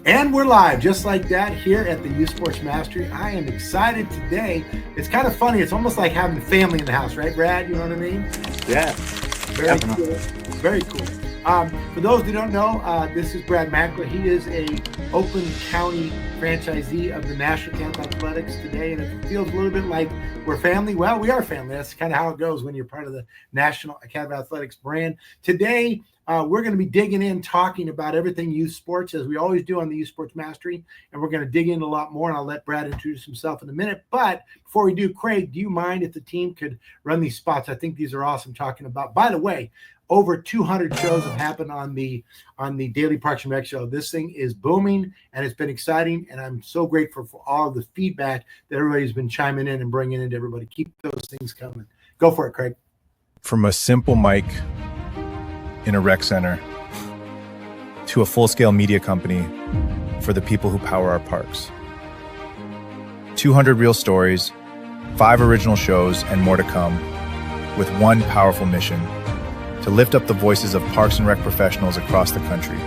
And we're live just like that here at the U Sports Mastery. I am excited today. It's kind of funny. It's almost like having family in the house, right, Brad? You know what I mean? Yeah. Very cool. Very cool. For those who don't know, this is Brad McAlear. He is a Oakland County franchisee of the National Camp Athletics today. And if it feels a little bit like we're family, well, we are family. That's kind of how it goes when you're part of the National Academy Athletics brand. Today, we're going to be digging in, talking about everything youth sports, as we always do on the Youth Sports Mastery. And we're going to dig in a lot more, and I'll let Brad introduce himself in a minute. But before we do, Craig, do you mind if the team could run these spots? I think these are awesome talking about. By the way, over 200 shows have happened on the Daily Parks and Rec show. This thing is booming, and it's been exciting, and I'm so grateful for all of the feedback that everybody's been chiming in and bringing into everybody. Keep those things coming. Go for it, Craig. From a simple mic in a rec center to a full-scale media company for the people who power our parks. 200 real stories, 5 original shows, and more to come, with one powerful mission: to lift up the voices of parks and rec professionals across the country.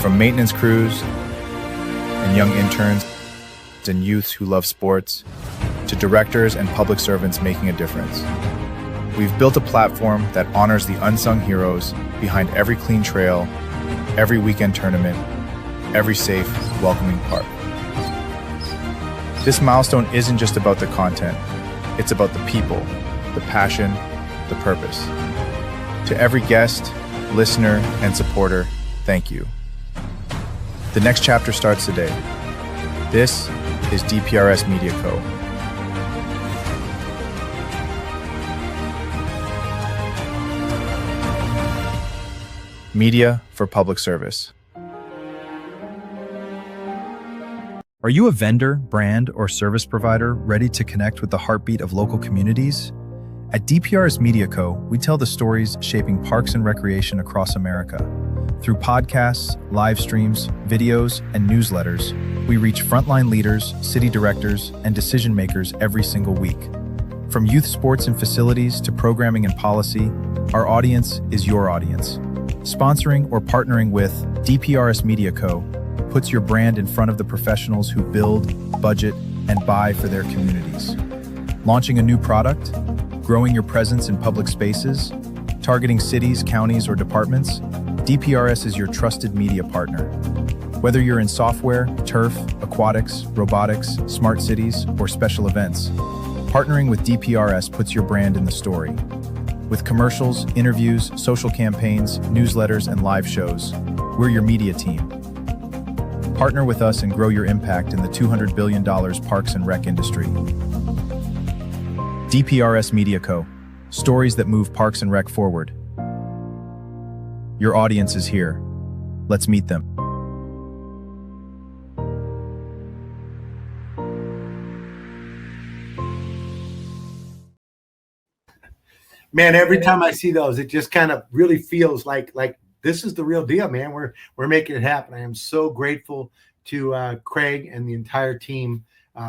From maintenance crews and young interns and youths who love sports, to directors and public servants making a difference. We've built a platform that honors the unsung heroes behind every clean trail, every weekend tournament, every safe, welcoming park. This milestone isn't just about the content, it's about the people, the passion, the purpose. To every guest, listener, and supporter, thank you. The next chapter starts today. This is DPRS Media Co. Media for public service. Are you a vendor, brand, or service provider ready to connect with the heartbeat of local communities? At DPRS Media Co., we tell the stories shaping parks and recreation across America. Through podcasts, live streams, videos, and newsletters, we reach frontline leaders, city directors, and decision makers every single week. From youth sports and facilities to programming and policy, our audience is your audience. Sponsoring or partnering with DPRS Media Co. puts your brand in front of the professionals who build, budget, and buy for their communities. Launching a new product? Growing your presence in public spaces? Targeting cities, counties, or departments? DPRS is your trusted media partner. Whether you're in software, turf, aquatics, robotics, smart cities, or special events, partnering with DPRS puts your brand in the story. With commercials, interviews, social campaigns, newsletters, and live shows, we're your media team. Partner with us and grow your impact in the $200 billion parks and rec industry. DPRS Media Co. Stories that move parks and rec forward. Your audience is here. Let's meet them. Man, every time I see those, it just kind of really feels like this is the real deal, man. We're making it happen. I am so grateful to Craig and the entire team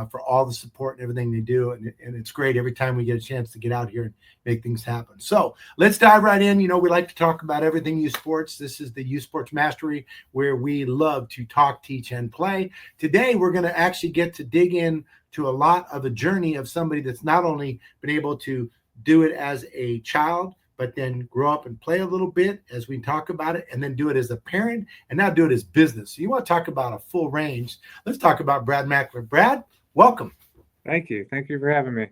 for all the support and everything they do. And it's great every time we get a chance to get out here and make things happen. So let's dive right in. You know, we like to talk about everything youth sports. This is the Youth Sports Mastery, where we love to talk, teach, and play. Today, we're going to actually get to dig in to a lot of a journey of somebody that's not only been able to do it as a child, but then grow up and play a little bit as we talk about it, and then do it as a parent, and now do it as business. So you want to talk about a full range. Let's talk about Brad McAlear. Brad, welcome. Thank you. Thank you for having me.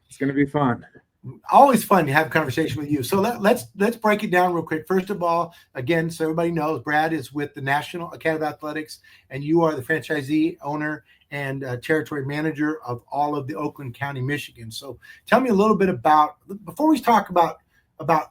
It's going to be fun. Always fun to have a conversation with you. So let's break it down real quick. First of all, again, so everybody knows, Brad is with the National Academy of Athletics, and you are the franchisee, owner, and territory manager of all of the Oakland County, Michigan. So tell me a little bit about, before we talk about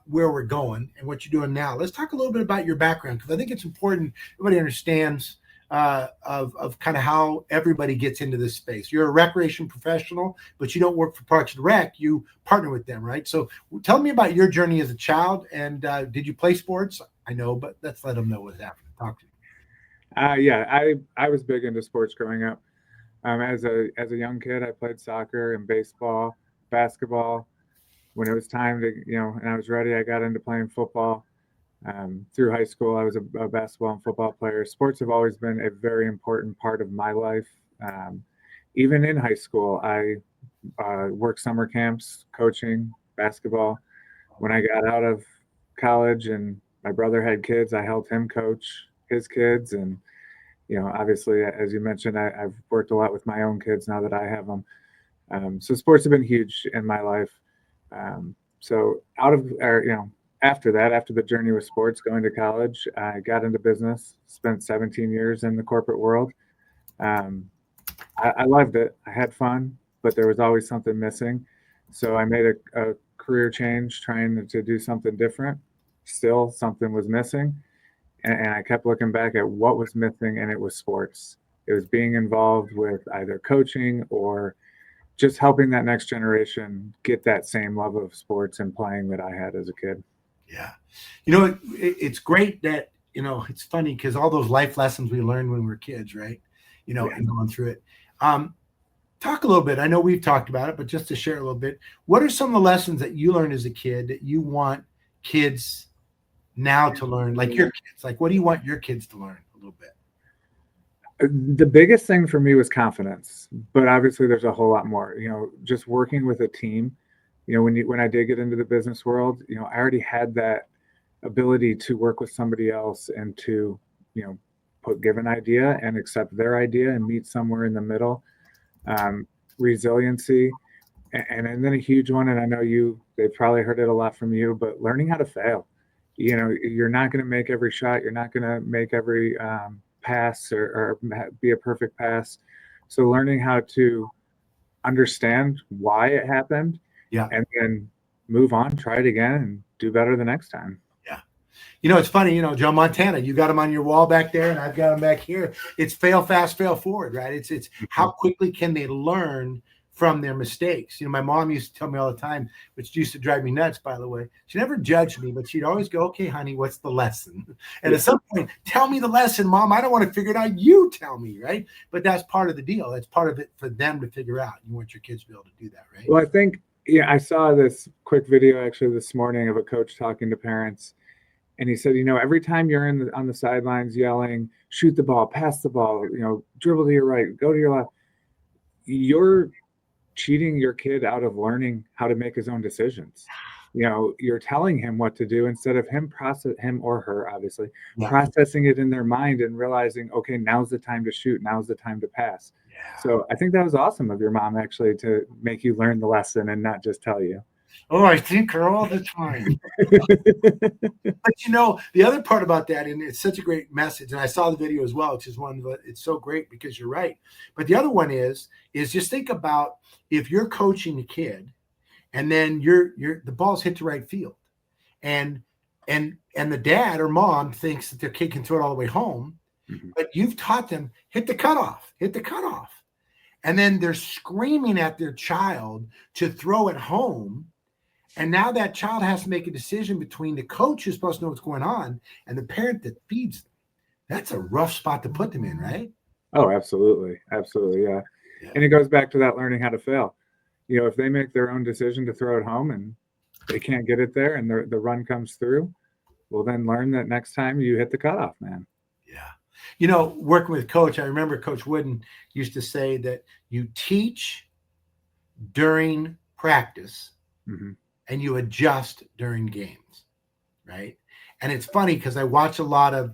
where we're going and what you're doing now, let's talk a little bit about your background, because I think it's important everybody understands of kind of how everybody gets into this space. You're a recreation professional, but you don't work for Parks and Rec. You partner with them, right? So tell me about your journey as a child, and did you play sports? I know, but let's let them know what's happening. Talk to me. Yeah, I was big into sports growing up. As a young kid, I played soccer and baseball, basketball. When it was time to, and I was ready, I got into playing football. Through high school, I was a basketball and football player. Sports have always been a very important part of my life. Um, Even in high school, I worked summer camps, coaching basketball. When I got out of college and my brother had kids, I helped him coach his kids. And, obviously, as you mentioned, I've worked a lot with my own kids now that I have them. So sports have been huge in my life. So after that, after the journey with sports, going to college, I got into business, spent 17 years in the corporate world. Um, I loved it. I had fun, but there was always something missing. So I made a career change, trying to do something different. Still, something was missing. And I kept looking back at what was missing, and it was sports. It was being involved with either coaching or just helping that next generation get that same love of sports and playing that I had as a kid. Yeah. It's great that, it's funny because all those life lessons we learned when we were kids, right? Yeah. And going through it. Talk a little bit. I know we've talked about it, but just to share a little bit, what are some of the lessons that you learned as a kid that you want kids now to learn, like your kids? Like, what do you want your kids to learn a little bit? The biggest thing for me was confidence, but obviously there's a whole lot more. Just working with a team. When I did get into the business world, I already had that ability to work with somebody else and to, give an idea and accept their idea and meet somewhere in the middle. Resiliency, and then a huge one, and I know they've probably heard it a lot from you, but learning how to fail. You're not going to make every shot. You're not going to make every pass or be a perfect pass. So learning how to understand why it happened, Yeah. and then move on, try it again, and do better the next time. Yeah. It's funny, Joe Montana, you got him on your wall back there and I've got him back here. It's fail fast, fail forward, right? It's how quickly can they learn from their mistakes? My mom used to tell me all the time, which used to drive me nuts, by the way. She never judged me, but she'd always go, okay, honey, what's the lesson? And at some point, tell me the lesson, Mom. I don't want to figure it out. You tell me, right? But that's part of the deal. That's part of it for them to figure out. You want your kids to be able to do that, right? Well, I think, I saw this quick video actually this morning of a coach talking to parents. And he said, every time you're on the sidelines yelling, shoot the ball, pass the ball, dribble to your right, go to your left, you're cheating your kid out of learning how to make his own decisions. You're telling him what to do instead of him or her, obviously, processing it in their mind and realizing, okay, now's the time to shoot. Now's the time to pass. Yeah. So I think that was awesome of your mom, actually, to make you learn the lesson and not just tell you. Oh, I think her all the time. But the other part about that, and it's such a great message, and I saw the video as well, which is it's so great because you're right. But the other one is just think about if you're coaching a kid and then the ball's hit to right field and the dad or mom thinks that their kid can throw it all the way home, but you've taught them hit the cutoff. And then they're screaming at their child to throw it home. And now that child has to make a decision between the coach who's supposed to know what's going on and the parent that feeds them. That's a rough spot to put them in, right? Oh, absolutely. Absolutely. Yeah. And it goes back to that learning how to fail. If they make their own decision to throw it home and they can't get it there and the run comes through, well, then learn that next time you hit the cutoff, man. Yeah. Working with Coach, I remember Coach Wooden used to say that you teach during practice and you adjust during games, right? And it's funny because I watch a lot of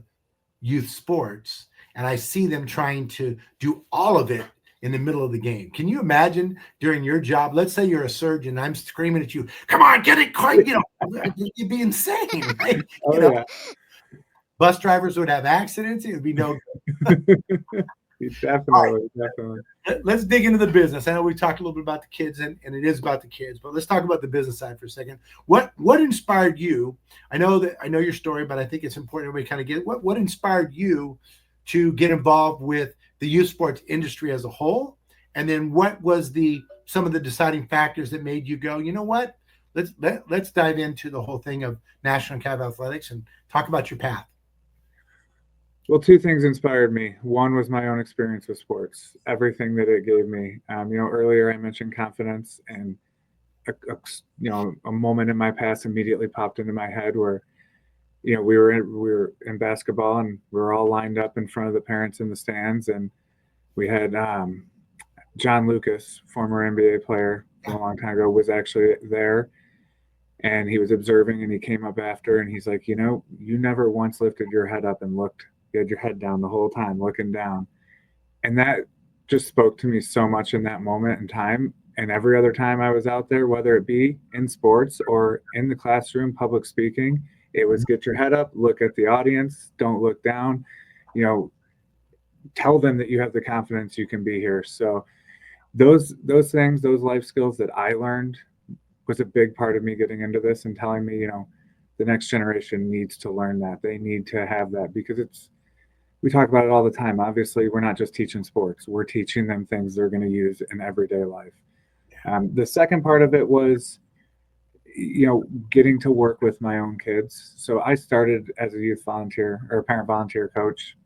youth sports and I see them trying to do all of it in the middle of the game. Can you imagine during your job? Let's say you're a surgeon. I'm screaming at you, come on, get it quick. You'd be insane, right? Yeah. Bus drivers would have accidents. It would be no Definitely. Let's dig into the business. I know we talked a little bit about the kids and it is about the kids, but let's talk about the business side for a second. What inspired you? I know your story, but I think it's important everybody kind of get what inspired you to get involved with the youth sports industry as a whole? And then what was some of the deciding factors that made you go, you know what? Let's dive into the whole thing of National Cav Athletics and talk about your path. Well, two things inspired me. One was my own experience with sports, everything that it gave me. Earlier I mentioned confidence, and a moment in my past immediately popped into my head where we were in basketball, and we were all lined up in front of the parents in the stands, and we had John Lucas, former NBA player from a long time ago, was actually there, and he was observing, and he came up after, and he's like, you never once lifted your head up and looked. You had your head down the whole time, looking down, and that just spoke to me so much in that moment in time. And every other time I was out there, whether it be in sports or in the classroom, public speaking, it was get your head up, look at the audience, don't look down, you know, tell them that you have the confidence you can be here. So those things, those life skills that I learned was a big part of me getting into this and telling me, the next generation needs to learn that. They need to have that because we talk about it all the time. Obviously, we're not just teaching sports, we're teaching them things they're going to use in everyday life. The second part of it was, getting to work with my own kids. So I started as a youth volunteer or a parent volunteer coach,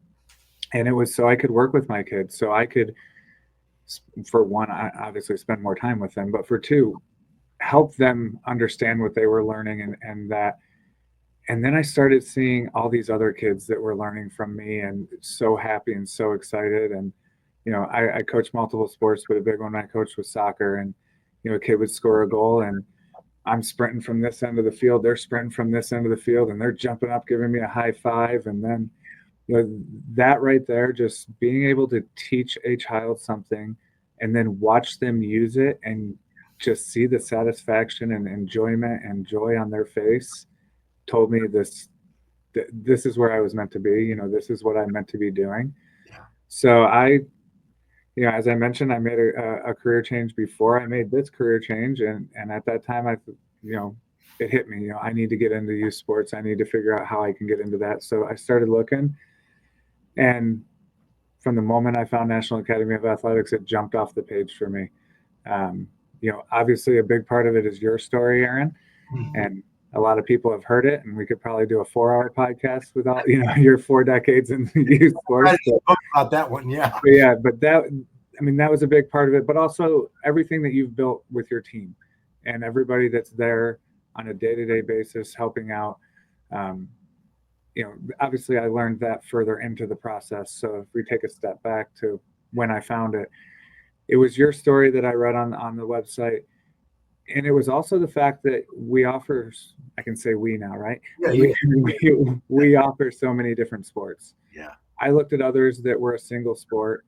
and it was so I could work with my kids. So I could, for one, I obviously spend more time with them, but for two, help them understand what they were learning and that. And then I started seeing all these other kids that were learning from me and so happy and so excited. And, I coached multiple sports, but a big one I coached was soccer. And, a kid would score a goal and I'm sprinting from this end of the field. They're sprinting from this end of the field and they're jumping up, giving me a high five. And then, that right there, just being able to teach a child something and then watch them use it and just see the satisfaction and enjoyment and joy on their face told me this is where I was meant to be. This is what I'm meant to be doing. Yeah. So as I mentioned, I made a career change before I made this career change. And at that time, it hit me, I need to get into youth sports. I need to figure out how I can get into that. So I started looking, and from the moment I found National Academy of Athletics, it jumped off the page for me. Obviously a big part of it is your story, Aaron, and a lot of people have heard it, and we could probably do a 4-hour podcast with all, your 4 decades in youth sports. About that one. Yeah. But that was a big part of it, but also everything that you've built with your team and everybody that's there on a day-to-day basis, helping out. Obviously I learned that further into the process. So if we take a step back to when I found it, it was your story that I read on the website. And it was also the fact that we offer, I can say we now, right? Yeah, we offer so many different sports. Yeah. I looked at others that were a single sport.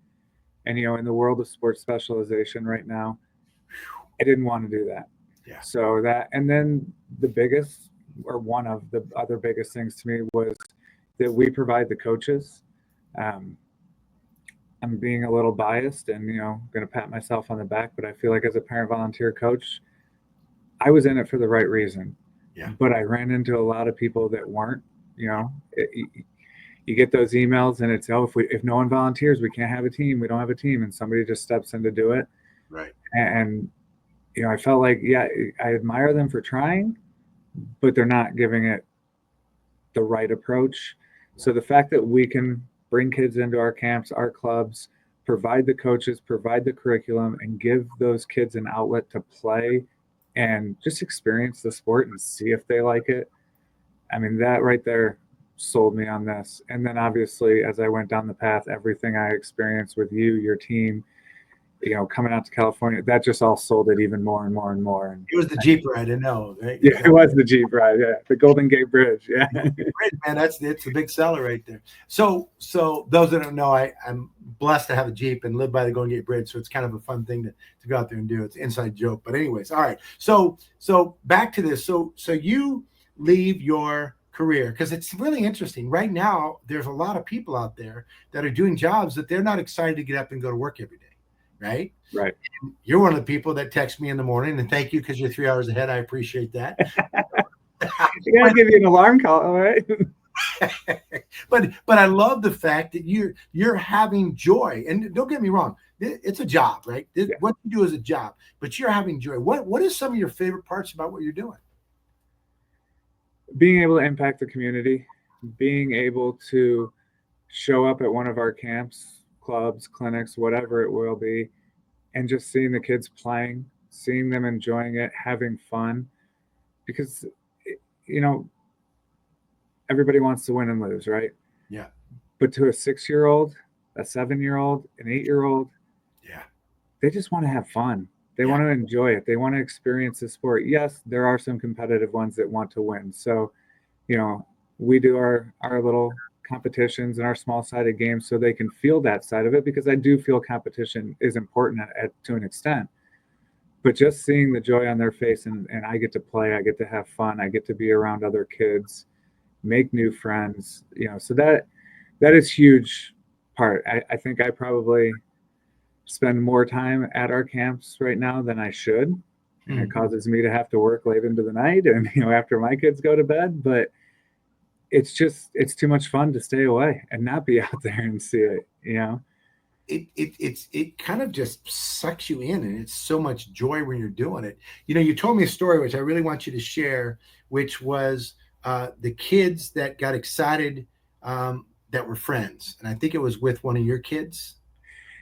And, in the world of sports specialization right now, I didn't want to do that. Yeah. So and then the biggest, or one of the other biggest things to me was that we provide the coaches. I'm being a little biased and, going to pat myself on the back, but I feel like as a parent volunteer coach, I was in it for the right reason. Yeah. But I ran into a lot of people that weren't. You get those emails and it's, if no one volunteers, we can't have a team. We don't have a team, and somebody just steps in to do it. Right. And I felt like, I admire them for trying, but they're not giving it the right approach. So the fact that we can bring kids into our camps, our clubs, provide the coaches, provide the curriculum, and give those kids an outlet to play and just experience the sport and see if they like it. I mean, that right there sold me on this. And then obviously, as I went down the path, everything I experienced with you, your team, coming out to California, that just all sold it even more and more and more. And it was the Jeep ride, I know. Right? Yeah, it was the Jeep ride. Yeah, the Golden Gate Bridge. Yeah, man, it's a big seller right there. So those that don't know, I'm blessed to have a Jeep and live by the Golden Gate Bridge, so it's kind of a fun thing to go out there and do. It's an inside joke, but anyways, all right. So back to this. So you leave your career because it's really interesting right now. There's a lot of people out there that are doing jobs that they're not excited to get up and go to work every day. Right. And you're one of the people that text me in the morning, and thank you because you're 3 hours ahead. I appreciate that. You gotta give you an alarm call, all right? but I love the fact that you're having joy, and don't get me wrong, it's a job, right? What you do is a job, but you're having joy. What is some of your favorite parts about what you're doing? Being able to impact the community, being able to show up at one of our camps, clubs, clinics, whatever it will be, and just seeing the kids playing, seeing them enjoying it, having fun. Because, everybody wants to win and lose, right? Yeah. But to a 6-year-old, a 7-year-old, an 8-year-old, Yeah. they just want to have fun. They Yeah. want to enjoy it. They want to experience the sport. Yes, there are some competitive ones that want to win. So, we do our little competitions and our small sided games so they can feel that side of it, because I do feel competition is important to an extent. But just seeing the joy on their face, and I get to play, I get to have fun, I get to be around other kids, make new friends, so that is huge part. I think I probably spend more time at our camps right now than I should. And it causes me to have to work late into the night and, after my kids go to bed. But it's too much fun to stay away and not be out there and see it. It kind of just sucks you in, and it's so much joy when you're doing it. You told me a story which I really want you to share, which was the kids that got excited, that were friends, and I think it was with one of your kids.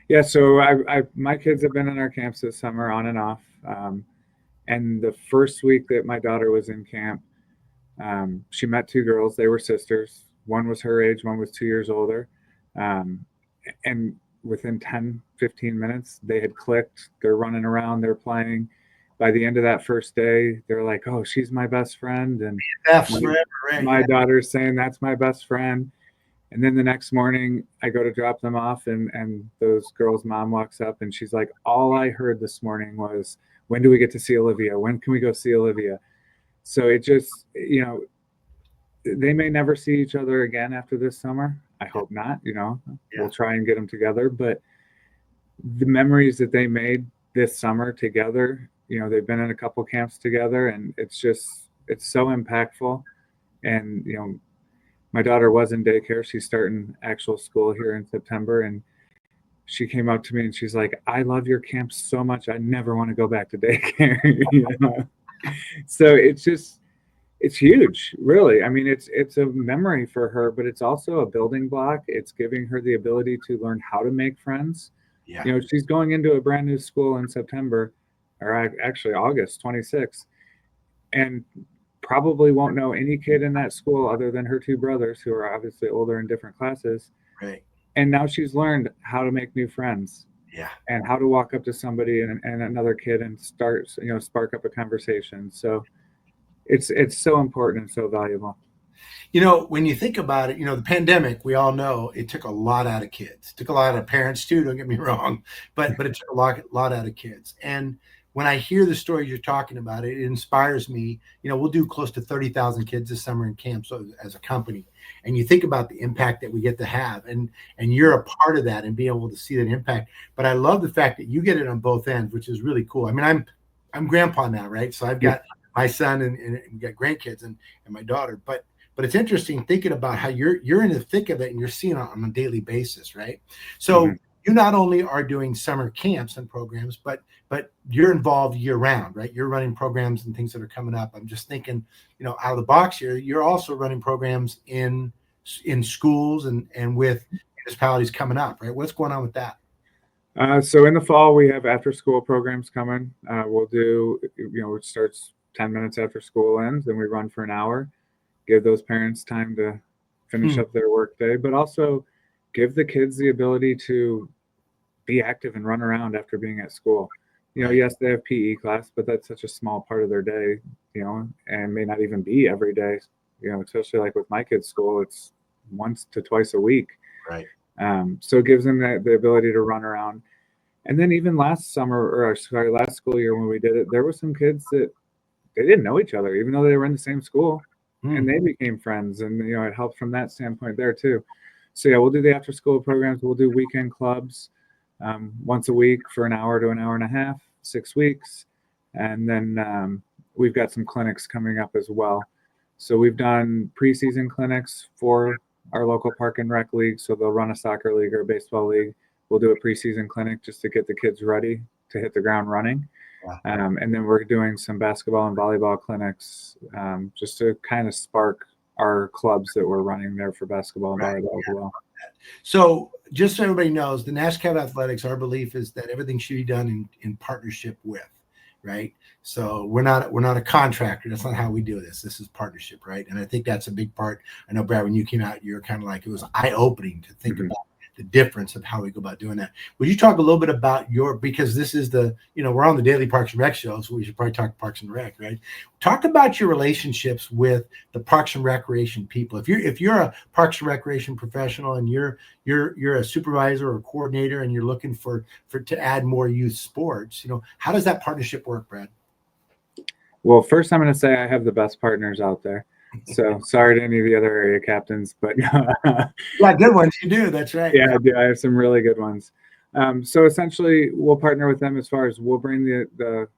Yeah, so my kids have been in our camps this summer on and off. And the first week that my daughter was in camp, she met two girls. They were sisters. One was her age, one was 2 years older. And within 10, 15 minutes, they had clicked. They're running around, they're playing. By the end of that first day, they're like, oh, she's my best friend. And my daughter's saying, that's my best friend. And then the next morning, I go to drop them off, and those girls' mom walks up, and she's like, all I heard this morning was, when do we get to see Olivia? When can we go see Olivia? So it just, they may never see each other again after this summer. I hope not, We'll try and get them together. But the memories that they made this summer together, they've been in a couple camps together, and it's so impactful. And, my daughter was in daycare. She's starting actual school here in September. And she came up to me and she's like, I love your camp so much. I never want to go back to daycare. So it's huge, really. I mean, it's a memory for her, but it's also a building block. It's giving her the ability to learn how to make friends. Yeah. She's going into a brand new school in September, or actually August 26th. And probably won't know any kid in that school other than her two brothers, who are obviously older in different classes. Right. And now she's learned how to make new friends. Yeah. And how to walk up to somebody and another kid and start, spark up a conversation. So it's so important and so valuable. When you think about it, the pandemic, we all know it took a lot out of kids. It took a lot out of parents too, don't get me wrong, but it took a lot out of kids. And when I hear the stories you're talking about, it inspires me. We'll do close to 30,000 kids this summer in camp, so as a company. And you think about the impact that we get to have, and you're a part of that and being able to see that impact. But I love the fact that you get it on both ends, which is really cool. I mean, I'm grandpa now, right? So I've got my son and we got grandkids and my daughter. But it's interesting thinking about how you're in the thick of it and you're seeing it on a daily basis, right? So you not only are doing summer camps and programs, but you're involved year round, right? You're running programs and things that are coming up. I'm just thinking, out of the box here, you're also running programs in schools and with municipalities coming up, right? What's going on with that? So in the fall, we have after school programs coming. We'll do, it starts 10 minutes after school ends, and we run for an hour, give those parents time to finish up their work day, but also give the kids the ability to be active and run around after being at school. Yes, they have PE class, but that's such a small part of their day, and may not even be every day, especially like with my kids' school, it's once to twice a week. Right. So it gives them the ability to run around. And then even last school year when we did it, there were some kids that they didn't know each other, even though they were in the same school, and they became friends. And, it helped from that standpoint there too. So yeah, we'll do the after school programs. We'll do weekend clubs once a week for an hour to an hour and a half, 6 weeks. And then we've got some clinics coming up as well. So we've done preseason clinics for our local park and rec league. So they'll run a soccer league or a baseball league. We'll do a preseason clinic just to get the kids ready to hit the ground running. And then we're doing some basketball and volleyball clinics just to kind of spark our clubs that we're running there for basketball and volleyball as well. So just so everybody knows, the Nash Cab Athletics, our belief is that everything should be done in partnership with. right? So we're not a contractor. That's not how we do this. This is partnership, right? And I think that's a big part. I know, Brad, when you came out, you were kind of like, it was eye-opening to think about the difference of how we go about doing that. Would you talk a little bit about because this is we're on the Daily Parks and Rec show, so we should probably talk Parks and Rec, right? Talk about your relationships with the Parks and Recreation people. If you're a Parks and Recreation professional and you're a supervisor or a coordinator and you're looking for to add more youth sports, how does that partnership work, Brad? Well, first I'm going to say I have the best partners out there. So sorry to any of the other area captains, but yeah, good ones. You do. That's right. Yeah, I do. I have some really good ones. So essentially, we'll partner with them as far as we'll bring the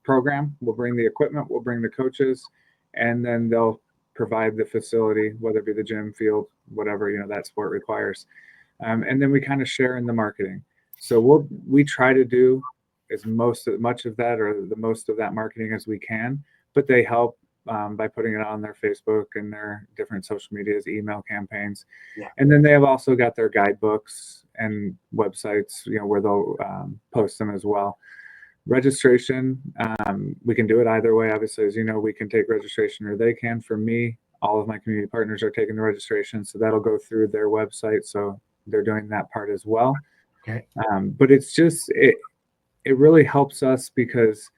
program, we'll bring the equipment, we'll bring the coaches, and then they'll provide the facility, whether it be the gym, field, whatever that sport requires. And then we kind of share in the marketing. So we try to do as much of that or the most of that marketing as we can, but they help by putting it on their Facebook and their different social medias, email campaigns. Yeah. And then they have also got their guidebooks and websites, where they'll post them as well. Registration, we can do it either way. Obviously, as you know, we can take registration or they can. For me, all of my community partners are taking the registration, so that'll go through their website. So they're doing that part as well. Okay. But it's just, it really helps us because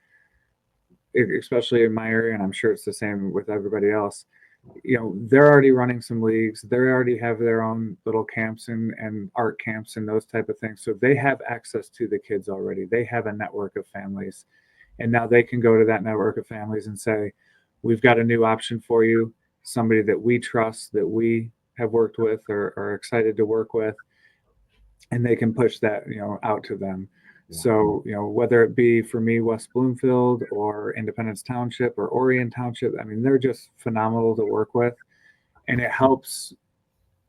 especially in my area, and I'm sure it's the same with everybody else, they're already running some leagues. They already have their own little camps and art camps and those type of things. So they have access to the kids already. They have a network of families. And now they can go to that network of families and say, we've got a new option for you, somebody that we trust, that we have worked with or are excited to work with. And they can push that, out to them. So, whether it be for me, West Bloomfield or Independence Township or Orion Township, I mean, they're just phenomenal to work with. And it helps,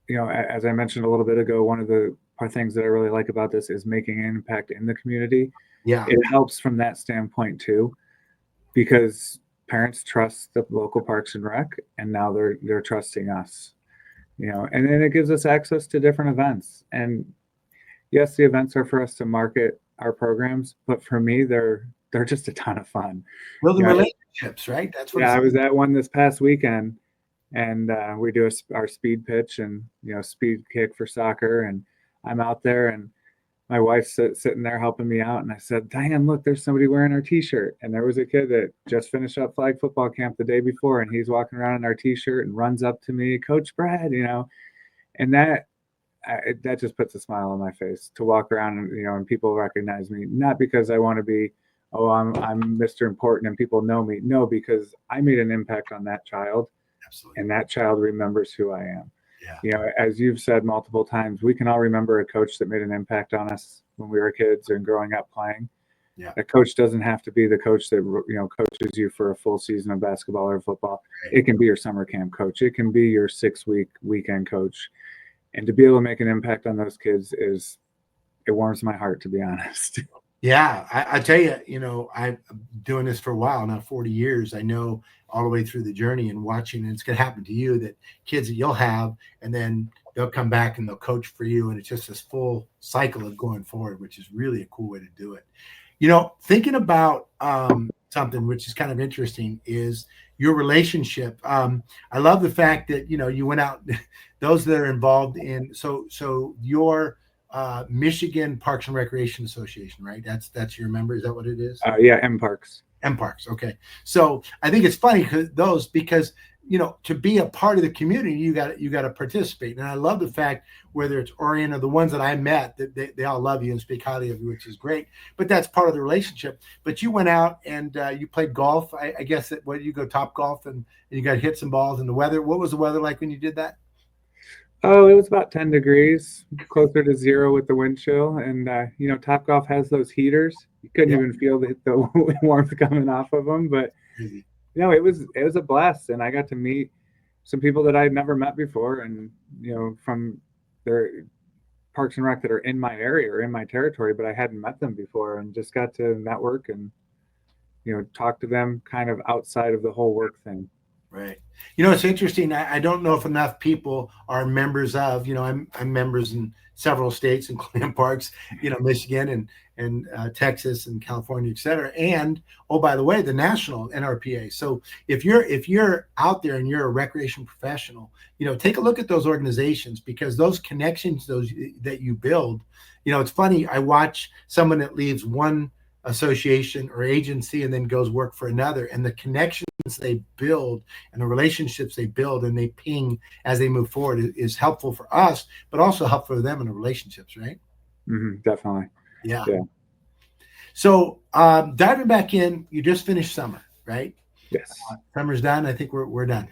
as I mentioned a little bit ago, one of the things that I really like about this is making an impact in the community. Yeah. It helps from that standpoint too, because parents trust the local Parks and Rec, and now they're trusting us, and then it gives us access to different events. And yes, the events are for us to market our programs, but for me, they're just a ton of fun. Building relationships, right? That's what. Yeah, I was at one this past weekend, and we do our speed pitch and speed kick for soccer, and I'm out there, and my wife's sitting there helping me out, and I said, Diane, look, there's somebody wearing our T-shirt, and there was a kid that just finished up flag football camp the day before, and he's walking around in our T-shirt and runs up to me, Coach Brad, and that just puts a smile on my face to walk around and and people recognize me, not because I want to be, I'm Mr. Important and people know me. No, because I made an impact on that child. Absolutely. And that child remembers who I am. Yeah. As you've said multiple times, we can all remember a coach that made an impact on us when we were kids and growing up playing. Yeah. A coach doesn't have to be the coach that coaches you for a full season of basketball or football. Right. It can be your summer camp coach. It can be your 6-week weekend coach. And to be able to make an impact on those kids it warms my heart, to be honest. Yeah, I tell you, I'm doing this for a while now, 40 years. I know all the way through the journey and watching, and it's going to happen to you, that kids that you'll have, and then they'll come back and they'll coach for you. And it's just this full cycle of going forward, which is really a cool way to do it. Thinking about something which is kind of interesting is your relationship. I love the fact that, you went out, those that are involved in, so your Michigan Parks and Recreation Association, right? That's your member. Is that what it is? Yeah. MParks. Okay. So I think it's funny because to be a part of the community, you got to participate. And I love the fact, whether it's Orion or the ones that I met, that they all love you and speak highly of you, which is great. But that's part of the relationship. But you went out and you played golf. I guess you go Top Golf and you got to hit some balls in the weather. What was the weather like when you did that? Oh, it was about 10 degrees, closer to 0 with the wind chill. And, Top Golf has those heaters. You couldn't even feel the warmth coming off of them. But, it was a blast. And I got to meet some people that I had never met before. And, from their Parks and Rec that are in my area or in my territory, but I hadn't met them before, and just got to network and, talk to them kind of outside of the whole work thing. Right. You know, it's interesting. I don't know if enough people are members of, I'm members in several states, including parks, Michigan and Texas and California, et cetera. And, oh, by the way, the national NRPA. So if you're out there and you're a recreation professional, take a look at those organizations, because those connections, those that you build, it's funny. I watch someone that leaves one association or agency and then goes work for another, and the connections they build and the relationships they build and they ping as they move forward is helpful for us, but also helpful for them in the relationships, right? Definitely. Yeah. Yeah. So diving back in, you just finished summer, right? Yes. Summer's done. I think we're done.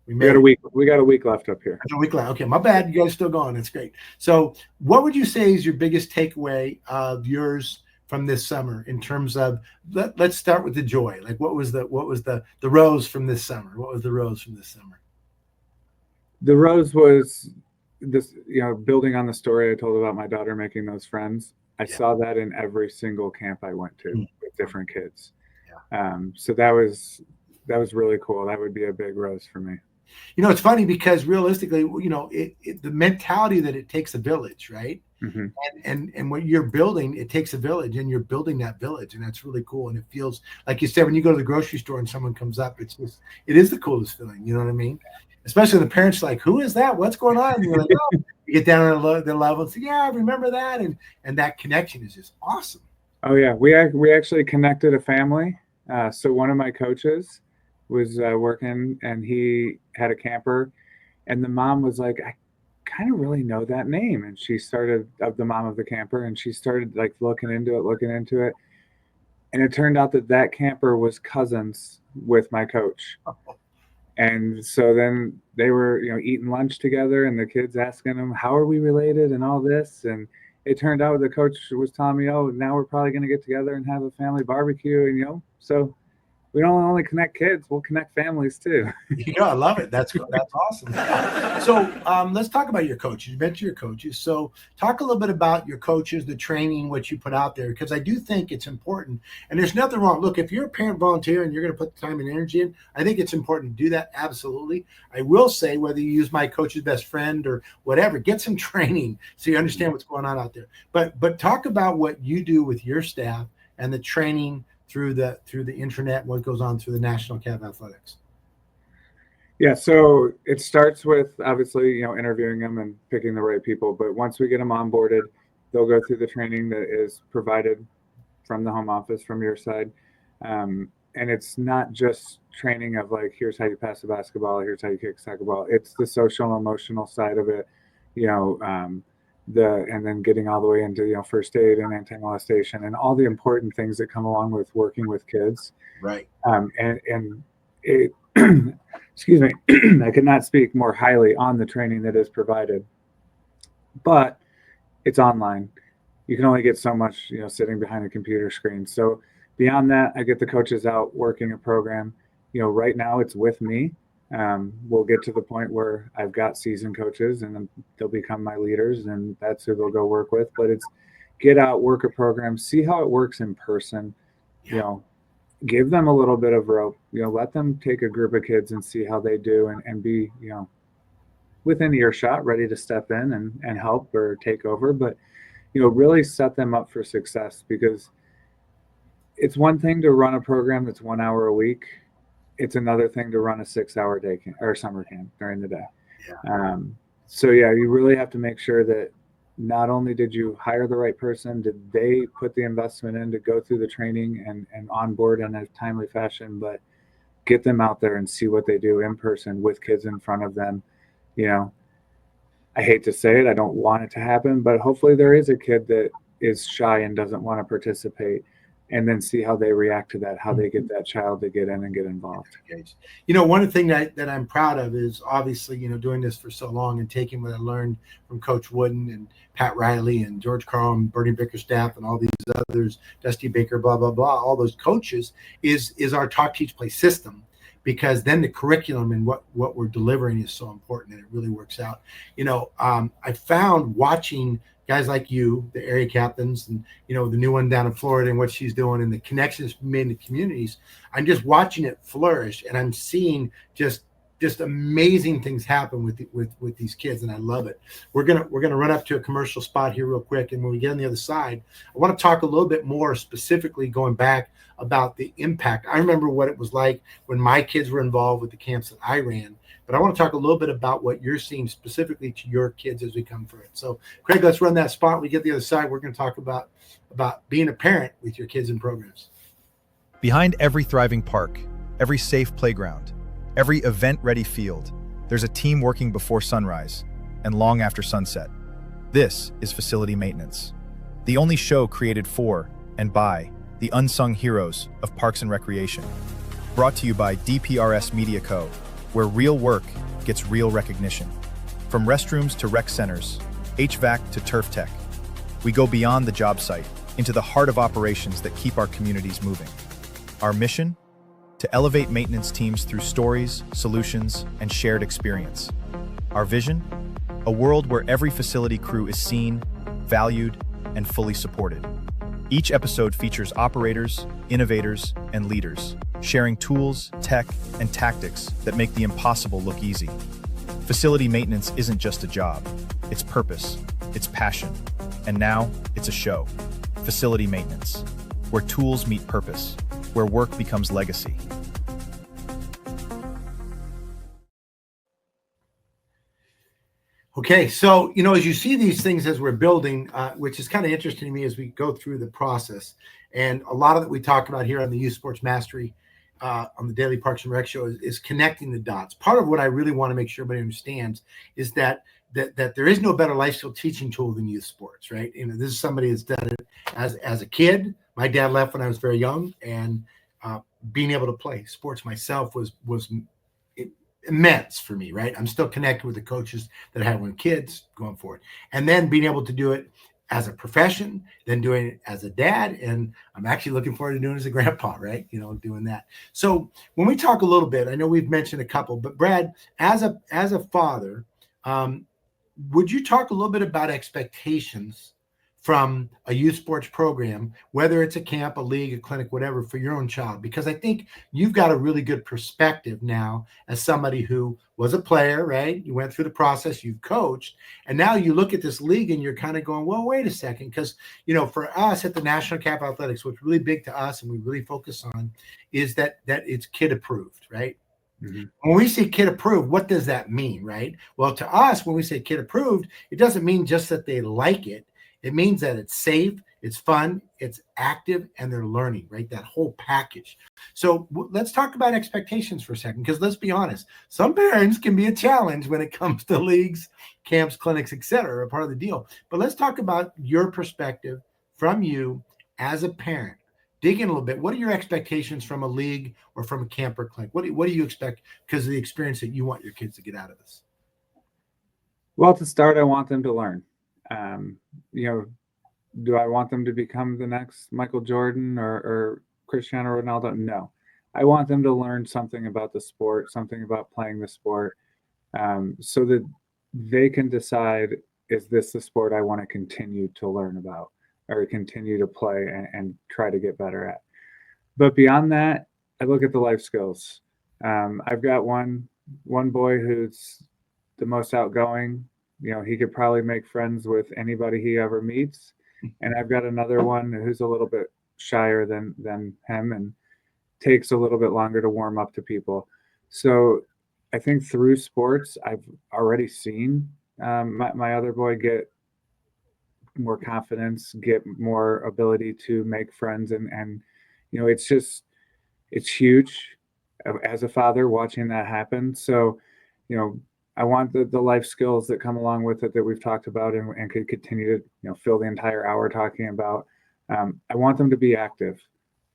We got a week. We got a week left up here. A week left. Okay, my bad. You guys are still going. That's great. So what would you say is your biggest takeaway of yours from this summer, in terms of, let's start with the joy. Like, what was the rose from this summer? What was the rose from this summer? The rose was this, building on the story I told about my daughter making those friends. I saw that in every single camp I went to with different kids. Yeah. So that was really cool. That would be a big rose for me. It's funny because realistically, the mentality that it takes a village, right? Mm-hmm. And what you're building, it takes a village, and you're building that village, and that's really cool. And it feels like you said, when you go to the grocery store and someone comes up, it is the coolest feeling. You know what I mean? Especially when the parents are like, "Who is that? What's going on?" And you're like, "Oh." You get down on the level and say, "Yeah, I remember that," and that connection is just awesome. Oh yeah, we actually connected a family. So one of my coaches was working, and he had a camper, and the mom was like, "I kind of really know that name," and she started, of the mom of the camper, and she started like looking into it, and it turned out that camper was cousins with my coach. And so then they were, eating lunch together, and the kids asking them, "How are we related?" and all this. And it turned out the coach was telling me, "Oh, now we're probably going to get together and have a family barbecue." And, so we don't only connect kids, we'll connect families too. I love it. That's awesome. So let's talk about your coaches. You mentioned your coaches. So talk a little bit about your coaches, the training, what you put out there, because I do think it's important. And there's nothing wrong. Look, if you're a parent volunteer and you're going to put the time and energy in, I think it's important to do that. Absolutely. I will say, whether you use my coach's best friend or whatever, get some training so you understand what's going on out there. But talk about what you do with your staff and the training through the internet, what goes on through the National Academy of Athletics. Yeah, so it starts with, obviously, interviewing them and picking the right people. But once we get them onboarded, they'll go through the training that is provided from the home office, from your side. And it's not just training of like, here's how you pass the basketball, here's how you kick a soccer ball. It's the social and emotional side of it, and then getting all the way into first aid and anti-molestation and all the important things that come along with working with kids. Right. And it excuse me, I could not speak more highly on the training that is provided, but it's online. You can only get so much, sitting behind a computer screen. So beyond that, I get the coaches out working a program. Right now it's with me. We'll get to the point where I've got seasoned coaches, and then they'll become my leaders, and that's who they'll go work with. But it's get out, work a program, see how it works in person. Give them a little bit of rope. Let them take a group of kids and see how they do, and be within earshot, ready to step in and help or take over. But really set them up for success, because it's one thing to run a program that's 1 hour a week. It's another thing to run a 6-hour day camp or summer camp during the day. Yeah. You really have to make sure that not only did you hire the right person, did they put the investment in to go through the training and onboard in a timely fashion, but get them out there and see what they do in person with kids in front of them. I hate to say it, I don't want it to happen, but hopefully there is a kid that is shy and doesn't want to participate, and then see how they react to that, how they get that child to get in and get involved. One thing that I'm proud of is, obviously, doing this for so long and taking what I learned from Coach Wooden and Pat Riley and George Carl and Bernie Bickerstaff and all these others, Dusty Baker, blah, blah, blah, all those coaches, is our talk, teach, play system. Because then the curriculum and what we're delivering is so important, and it really works out. I found, watching guys like you, the area captains, and the new one down in Florida and what she's doing and the connections made in the communities. I'm just watching it flourish, and I'm seeing just amazing things happen with these kids, and I love it. We're gonna run up to a commercial spot here real quick, and when we get on the other side, I want to talk a little bit more specifically going back about the impact. I remember what it was like when my kids were involved with the camps that I ran, but I want to talk a little bit about what you're seeing specifically to your kids as we come through it. So, Craig, let's run that spot. When we get the other side, we're going to talk about being a parent with your kids in programs. Behind every thriving park, every safe playground, every event-ready field, there's a team working before sunrise and long after sunset. This is Facility Maintenance, the only show created for and by the unsung heroes of parks and recreation. Brought to you by DPRS Media Co., where real work gets real recognition. From restrooms to rec centers, HVAC to turf tech, we go beyond the job site into the heart of operations that keep our communities moving. Our mission? To elevate maintenance teams through stories, solutions, and shared experience. Our vision? A world where every facility crew is seen, valued, and fully supported. Each episode features operators, innovators, and leaders, sharing tools, tech, and tactics that make the impossible look easy. Facility maintenance isn't just a job, it's purpose, it's passion, and now it's a show. Facility Maintenance, where tools meet purpose, where work becomes legacy. Okay, so as you see these things as we're building, which is kind of interesting to me as we go through the process, and a lot of it we talk about here on the Youth Sports Mastery, on the Daily Parks and Rec Show, is connecting the dots. Part of what I really want to make sure everybody understands is that there is no better life skill teaching tool than youth sports, right? This is somebody that's done it as a kid. My dad left when I was very young, and being able to play sports myself was immense for me, right? I'm still connected with the coaches that I had when kids going forward. And then being able to do it as a profession, then doing it as a dad. And I'm actually looking forward to doing it as a grandpa, right? Doing that. So when we talk a little bit, I know we've mentioned a couple, but Brad, as a father, would you talk a little bit about expectations from a youth sports program, whether it's a camp, a league, a clinic, whatever, for your own child? Because I think you've got a really good perspective now as somebody who was a player, right? You went through the process, you've coached, and now you look at this league and you're kind of going, well, wait a second, because, for us at the National Cap Athletics, what's really big to us and we really focus on is that it's kid approved, right? Mm-hmm. When we say kid approved, what does that mean, right? Well, to us, when we say kid approved, it doesn't mean just that they like it. It means that it's safe, it's fun, it's active, and they're learning, right? That whole package. So let's talk about expectations for a second, because let's be honest, some parents can be a challenge when it comes to leagues, camps, clinics, et cetera, are part of the deal. But let's talk about your perspective from you as a parent. Dig in a little bit. What are your expectations from a league or from a camp or clinic? What do you expect because of the experience that you want your kids to get out of this? Well, to start, I want them to learn. Do I want them to become the next Michael Jordan or Cristiano Ronaldo? No. I want them to learn something about the sport, something about playing the sport, so that they can decide, is this the sport I want to continue to learn about or continue to play and try to get better at? But beyond that, I look at the life skills. I've got one boy who's the most outgoing. He could probably make friends with anybody he ever meets. And I've got another one who's a little bit shyer than him and takes a little bit longer to warm up to people. So I think through sports, I've already seen my other boy get more confidence, get more ability to make friends. And it's huge as a father watching that happen. So, I want the life skills that come along with it that we've talked about and could continue to fill the entire hour talking about. I want them to be active.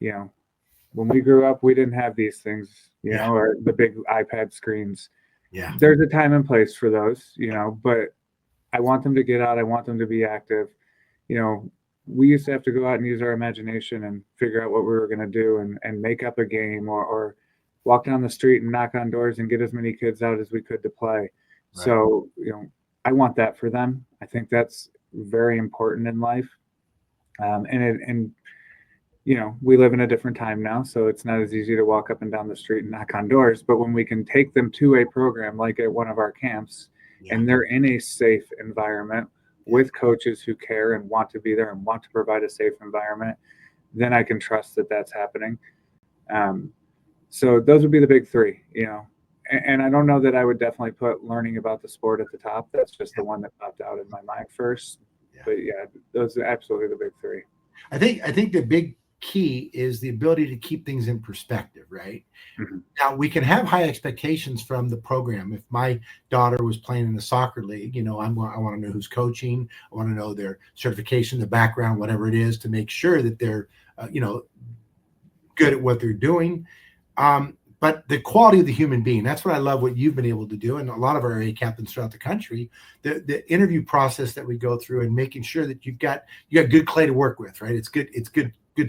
When we grew up, we didn't have these things, or the big iPad screens. Yeah, there's a time and place for those, but I want them to get out. I want them to be active. We used to have to go out and use our imagination and figure out what we were going to do and make up a game or walk down the street and knock on doors and get as many kids out as we could to play. Right. So, I want that for them. I think that's very important in life. And we live in a different time now, so it's not as easy to walk up and down the street and knock on doors. But when we can take them to a program like at one of our camps, and they're in a safe environment with coaches who care and want to be there and want to provide a safe environment, then I can trust that that's happening. So those would be the big three, and I don't know that I would definitely put learning about the sport at the top. That's just the one that popped out in my mind first. But those are absolutely the big three. I think the big key is the ability to keep things in perspective, right? Mm-hmm. Now, we can have high expectations from the program. If my daughter was playing in a soccer league, I want to know who's coaching. I want to know their certification, the background, whatever it is, to make sure that they're, good at what they're doing. But the quality of the human being, that's what I love what you've been able to do. And a lot of our area captains throughout the country, the interview process that we go through and making sure that you got good clay to work with, right? It's good,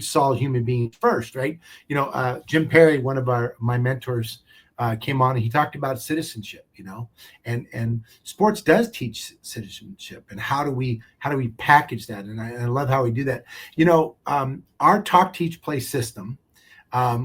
solid human beings first, right? Jim Perry, one of my mentors, came on and he talked about citizenship, and sports does teach citizenship, and how do we package that? And I love how we do that. Our talk, teach, play system,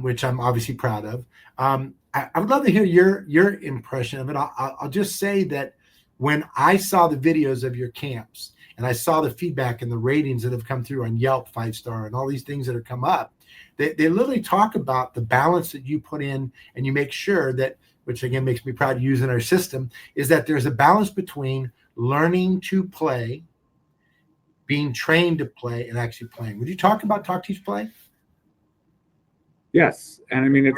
which I'm obviously proud of. I would love to hear your impression of it. I'll just say that when I saw the videos of your camps and I saw the feedback and the ratings that have come through on Yelp 5-star and all these things that have come up, they literally talk about the balance that you put in, and you make sure that, which again makes me proud to use in our system, is that there's a balance between learning to play, being trained to play, and actually playing. Would you talk about talk, teach, play? Yes, and I mean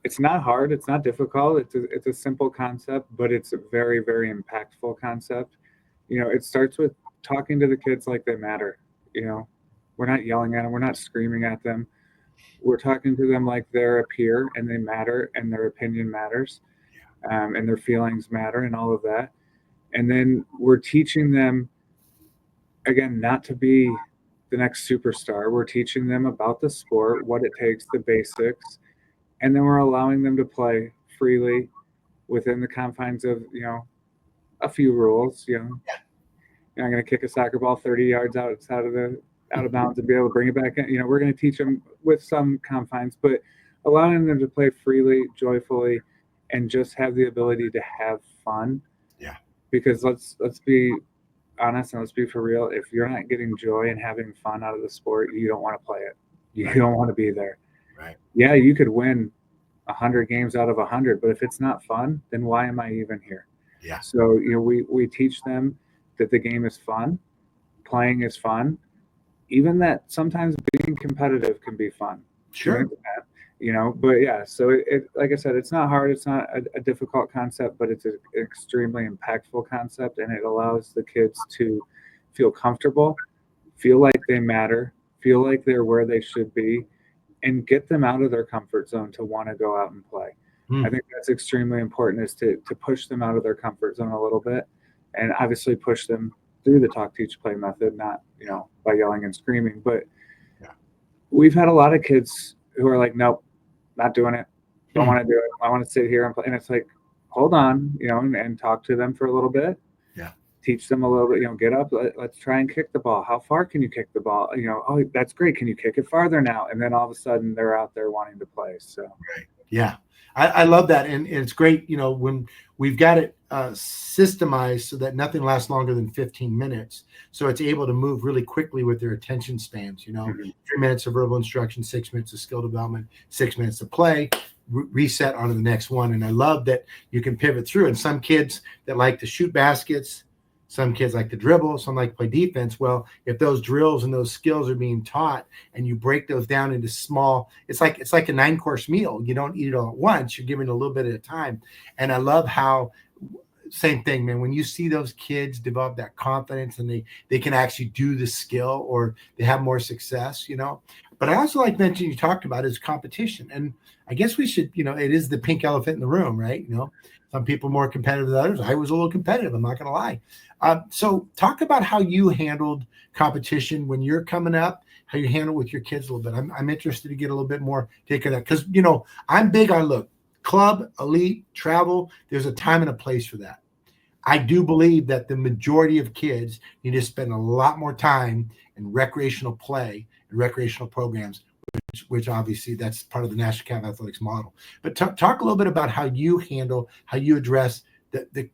it's not hard, it's not difficult. It's a simple concept, but it's a very, very impactful concept. It starts with talking to the kids like they matter. We're not yelling at them, we're not screaming at them. We're talking to them like they're a peer and they matter, and their opinion matters, and their feelings matter, and all of that. And then we're teaching them, again, not to be the next superstar. We're teaching them about the sport, what it takes, the basics, and then we're allowing them to play freely within the confines of, a few rules. You're not going to kick a soccer ball 30 yards out of bounds and be able to bring it back in. We're going to teach them with some confines, but allowing them to play freely, joyfully, and just have the ability to have fun. Yeah. Because let's be honest and let's be for real. If you're not getting joy and having fun out of the sport, you don't want to play it. You don't want to be there. Right. Yeah, you could win 100 games out of 100, but if it's not fun, then why am I even here? Yeah. So, we teach them that the game is fun, playing is fun, even that sometimes being competitive can be fun. Sure. But yeah, so it like I said, it's not hard. It's not a difficult concept, but it's an extremely impactful concept, and it allows the kids to feel comfortable, feel like they matter, feel like they're where they should be, and get them out of their comfort zone to want to go out and play. I think that's extremely important, is to push them out of their comfort zone a little bit, and obviously push them through the talk, teach, play method, not, by yelling and screaming. But we've had a lot of kids who are like, nope, not doing it. Don't want to do it. I want to sit here and play. And it's like, hold on, and talk to them for a little bit. Yeah. Teach them a little bit, get up. Let's try and kick the ball. How far can you kick the ball? Oh, that's great. Can you kick it farther now? And then all of a sudden they're out there wanting to play. So, right. Yeah. I love that. And it's great, when we've got it systemized so that nothing lasts longer than 15 minutes. So it's able to move really quickly with their attention spans, 3 minutes of verbal instruction, 6 minutes of skill development, 6 minutes of play, reset on to the next one. And I love that you can pivot through. And some kids that like to shoot baskets, some kids like to dribble, some like to play defense. Well, if those drills and those skills are being taught and you break those down into small, it's like a 9-course meal. You don't eat it all at once. You're giving a little bit at a time. And I love how, same thing, man, when you see those kids develop that confidence and they can actually do the skill, or they have more success, But I also like mentioning, you talked about, is competition. And I guess we should, it is the pink elephant in the room, right? Some people are more competitive than others. I was a little competitive, I'm not going to lie. So talk about how you handled competition when you're coming up, how you handle with your kids a little bit. I'm interested to get a little bit more take of that, because, I'm big on, club, elite, travel. There's a time and a place for that. I do believe that the majority of kids need to spend a lot more time in recreational play and recreational programs, which obviously that's part of the National Campus Athletics model. But talk a little bit about how you address the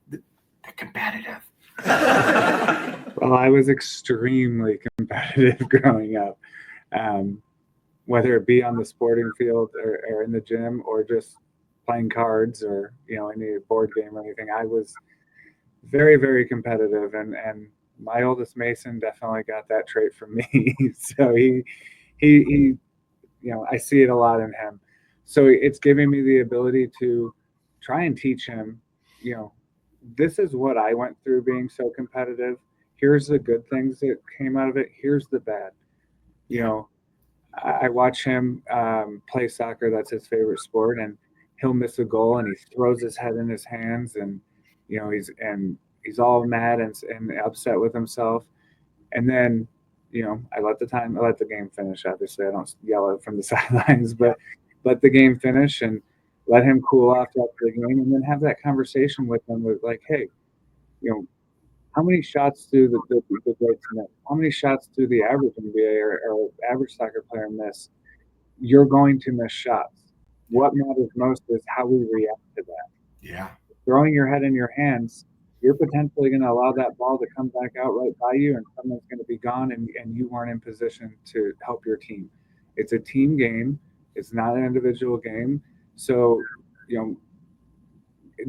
competitive. Well, I was extremely competitive growing up, whether it be on the sporting field or in the gym or just playing cards or any board game or anything. I was very, very competitive, and my oldest Mason definitely got that trait from me. So he I see it a lot in him. So it's giving me the ability to try and teach him, this is what I went through being so competitive. Here's the good things that came out of it. Here's the bad. I watch him play soccer. That's his favorite sport, and he'll miss a goal and he throws his head in his hands, and he's all mad and upset with himself. And then I let the game finish. Obviously, I don't yell at from the sidelines, but let the game finish and let him cool off after the game, and then have that conversation with him with like, hey, how many shots do the greats miss? How many shots do the average NBA or average soccer player miss? You're going to miss shots. What matters most is how we react to that. Yeah. Throwing your head in your hands, you're potentially going to allow that ball to come back out right by you, and someone's going to be gone, and you weren't in position to help your team. It's a team game. It's not an individual game. So,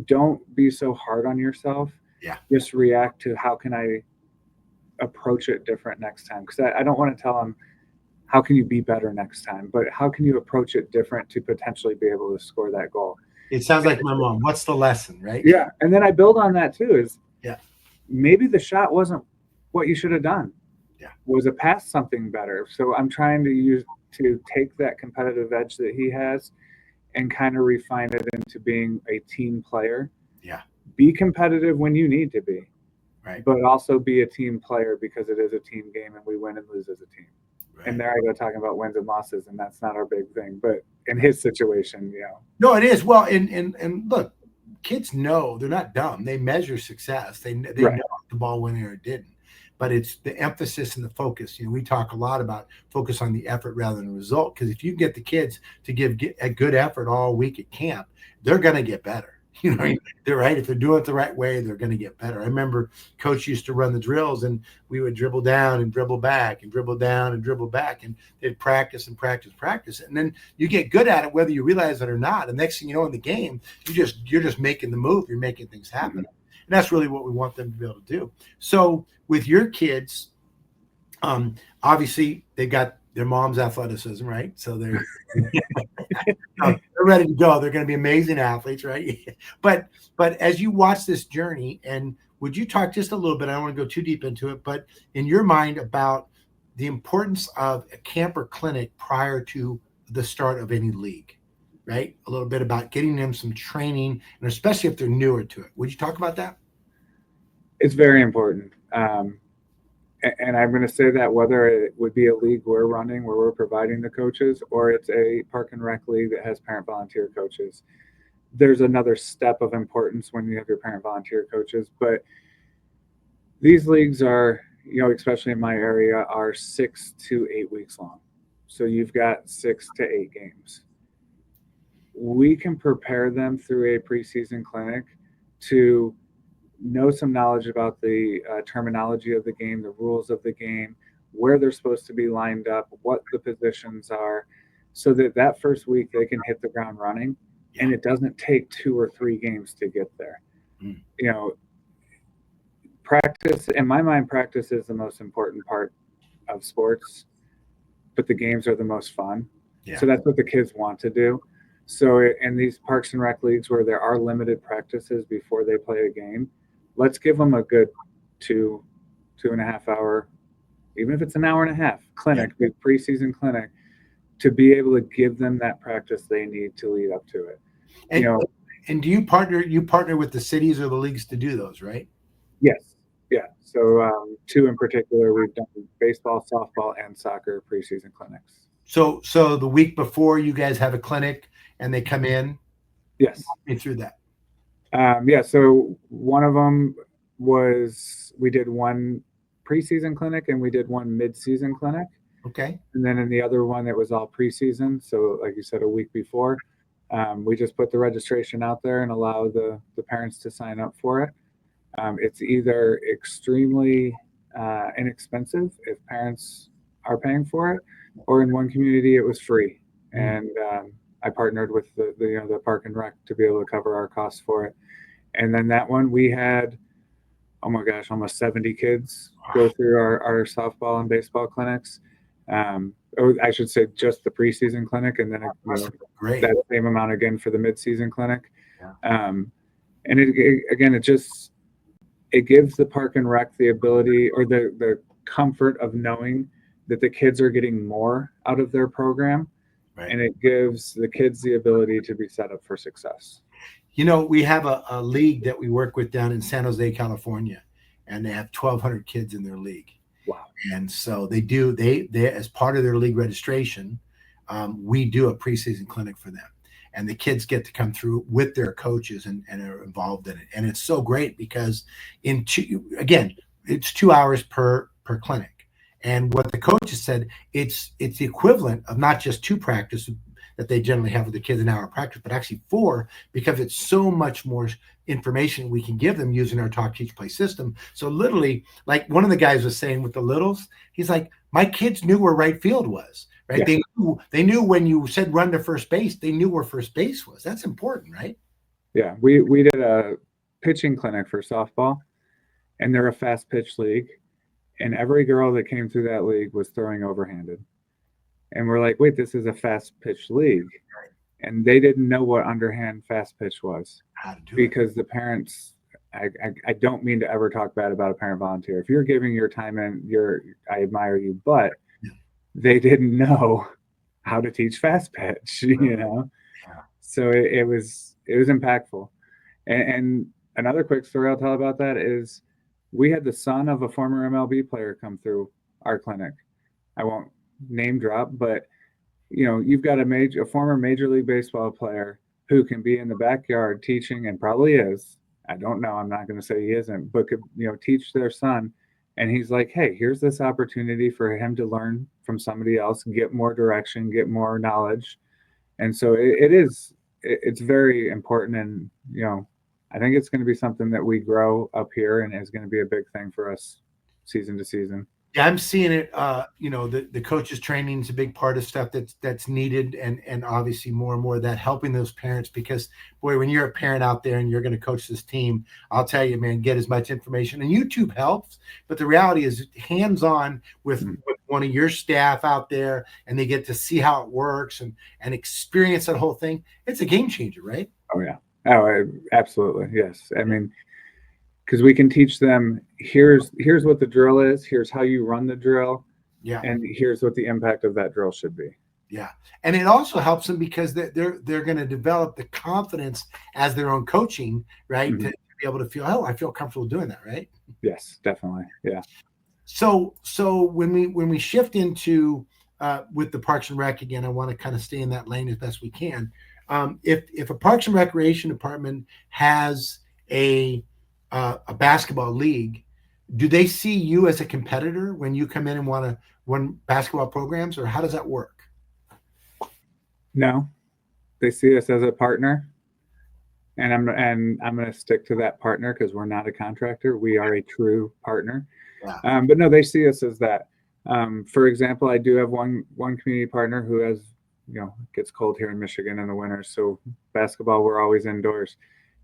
don't be so hard on yourself. Yeah. Just react to how can I approach it different next time. Because I don't want to tell them how can you be better next time, but how can you approach it different to potentially be able to score that goal. It sounds like my mom. What's the lesson, right? Yeah. And then I build on that too is maybe the shot wasn't what you should have done. Yeah. Was a pass something better? So I'm trying to take that competitive edge that he has and kind of refine it into being a team player. Yeah. Be competitive when you need to be. Right. But also be a team player because it is a team game and we win and lose as a team. Right. And there I go talking about wins and losses, and that's not our big thing. But in his situation, No, it is. Well, and look, kids know, they're not dumb. They measure success. They know if the ball went in or didn't. But it's the emphasis and the focus. We talk a lot about focus on the effort rather than the result. Because if you get the kids to give a good effort all week at camp, they're going to get better. They're right. If they're doing it the right way, they're going to get better. I remember Coach used to run the drills, and we would dribble down and dribble back and dribble down and dribble back, and they'd practice and practice. And then you get good at it, whether you realize it or not. And next thing you know, in the game, you're just making the move. You're making things happen. Mm-hmm. And that's really what we want them to be able to do. So with your kids, obviously they got their mom's athleticism, right? So they're ready to go. They're going to be amazing athletes, right? But as you watch this journey, and would you talk just a little bit, I don't want to go too deep into it, but in your mind about the importance of a camp or clinic prior to the start of any league, right? A little bit about getting them some training, and especially if they're newer to it. Would you talk about that? It's very important. And I'm going to say that whether it would be a league we're running where we're providing the coaches, or it's a park and rec league that has parent volunteer coaches, there's another step of importance when you have your parent volunteer coaches. But these leagues are, especially in my area, are 6 to 8 weeks long. So you've got 6 to 8 games. We can prepare them through a preseason clinic to know some knowledge about the terminology of the game, the rules of the game, where they're supposed to be lined up, what the positions are, so that first week they can hit the ground running, and it doesn't take 2 or 3 games to get there. Practice, in my mind, practice is the most important part of sports, but the games are the most fun. Yeah. So that's what the kids want to do. So in these parks and rec leagues where there are limited practices before they play a game, let's give them a good 2.5 hour, even if it's an hour and a half clinic, big preseason clinic, to be able to give them that practice they need to lead up to it. And do you partner with the cities or the leagues to do those, right? Yes. Yeah. So 2 in particular, we've done baseball, softball, and soccer preseason clinics. So the week before you guys have a clinic and they come in? Yes. Walk me through that. So one of them, we did one preseason clinic and we did one mid-season clinic. Okay. And then in the other one, it was all preseason. So like you said, a week before, we just put the registration out there and allow the parents to sign up for it. It's either extremely inexpensive if parents are paying for it, or in one community it was free. And I partnered with the Park and Rec to be able to cover our costs for it. And then that one we had, oh my gosh, almost 70 kids go through our softball and baseball clinics. Or I should say just the preseason clinic, and then Great. that same amount again for the mid-season clinic. Yeah. And it gives the Park and Rec the ability or the comfort of knowing that the kids are getting more out of their program. Right. And it gives the kids the ability to be set up for success. We have a league that we work with down in San Jose, California, and they have 1,200 kids in their league. Wow. And so they as part of their league registration, we do a preseason clinic for them. And the kids get to come through with their coaches and are involved in it. And it's so great because it's 2 hours per clinic. And what the coaches said, it's the equivalent of not just 2 practices that they generally have with the kids, an hour of practice, but actually 4, because it's so much more information we can give them using our talk, teach, play system. So literally, like one of the guys was saying with the littles, he's like, my kids knew where right field was, right? Yeah. They knew when you said run to first base, they knew where first base was. That's important, right? Yeah, we did a pitching clinic for softball, and they're a fast pitch league. And every girl that came through that league was throwing overhanded. And we're like, wait, this is a fast pitch league. And they didn't know what underhand fast pitch was. How to do because it. The parents, I don't mean to ever talk bad about a parent volunteer. If you're giving your time in, I admire you, but they didn't know how to teach fast pitch, Yeah. So it was impactful. And another quick story I'll tell about that is we had the son of a former MLB player come through our clinic. I won't name drop, but you've got a former Major League Baseball player who can be in the backyard teaching, and probably is. I don't know. I'm not going to say he isn't, but could teach their son. And he's like, hey, here's this opportunity for him to learn from somebody else, get more direction, get more knowledge. And so it's very important, and I think it's going to be something that we grow up here and is going to be a big thing for us season to season. Yeah, I'm seeing it. The coaches training is a big part of stuff that's needed, and obviously more and more of that helping those parents, because boy, when you're a parent out there and you're going to coach this team, I'll tell you, man, get as much information. And YouTube helps, but the reality is hands-on with one of your staff out there, and they get to see how it works and experience that whole thing. It's a game changer, right? Oh yeah. Oh, absolutely. Yes. I mean, because we can teach them, here's what the drill is, here's how you run the drill, and here's what the impact of that drill should be. Yeah, and it also helps them because they're going to develop the confidence as their own coaching, right? Mm-hmm. To be able to feel, I feel comfortable doing that, right? Yes, definitely. Yeah. So when we shift into with the Parks and Rec again, I want to kind of stay in that lane as best we can. If a Parks and Recreation department has a basketball league, do they see you as a competitor when you come in and want to run basketball programs, or how does that work? No, they see us as a partner, and I'm going to stick to that partner because we're not a contractor. We are a true partner. Yeah. But no, they see us as that. For example, I do have one community partner who has, it gets cold here in Michigan in the winter, so basketball, we're always indoors.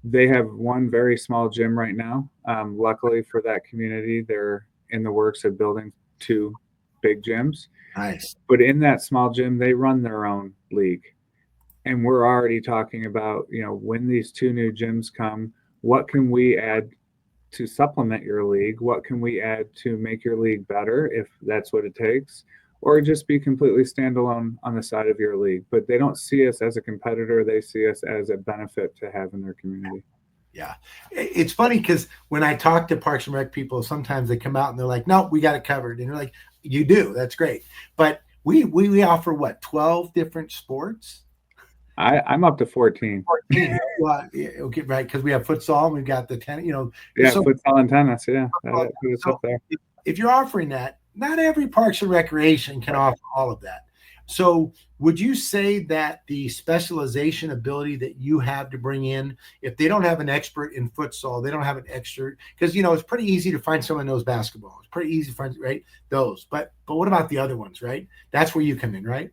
They have one very small gym right now. Luckily for that community, they're in the works of building 2 big gyms. Nice. But in that small gym, they run their own league. And we're already talking about, when these 2 new gyms come, what can we add to supplement your league? What can we add to make your league better, if that's what it takes? Or just be completely standalone on the side of your league. But they don't see us as a competitor. They see us as a benefit to have in their community. Yeah. It's funny because when I talk to Parks and Rec people, sometimes they come out and they're like, no, we got it covered. And you're like, you do. That's great. But we offer 12 different sports? I'm up to 14. 14. Well, yeah, okay, right, because we have futsal and we've got the tennis, Yeah, so, futsal and tennis. Yeah, that put us so up there. if you're offering that, not every Parks and Recreation can offer all of that. So would you say that the specialization ability that you have to bring in, if they don't have an expert in futsal, they don't have an expert, because it's pretty easy to find someone who knows basketball. It's pretty easy to find, right? Those. But what about the other ones, right? That's where you come in, right?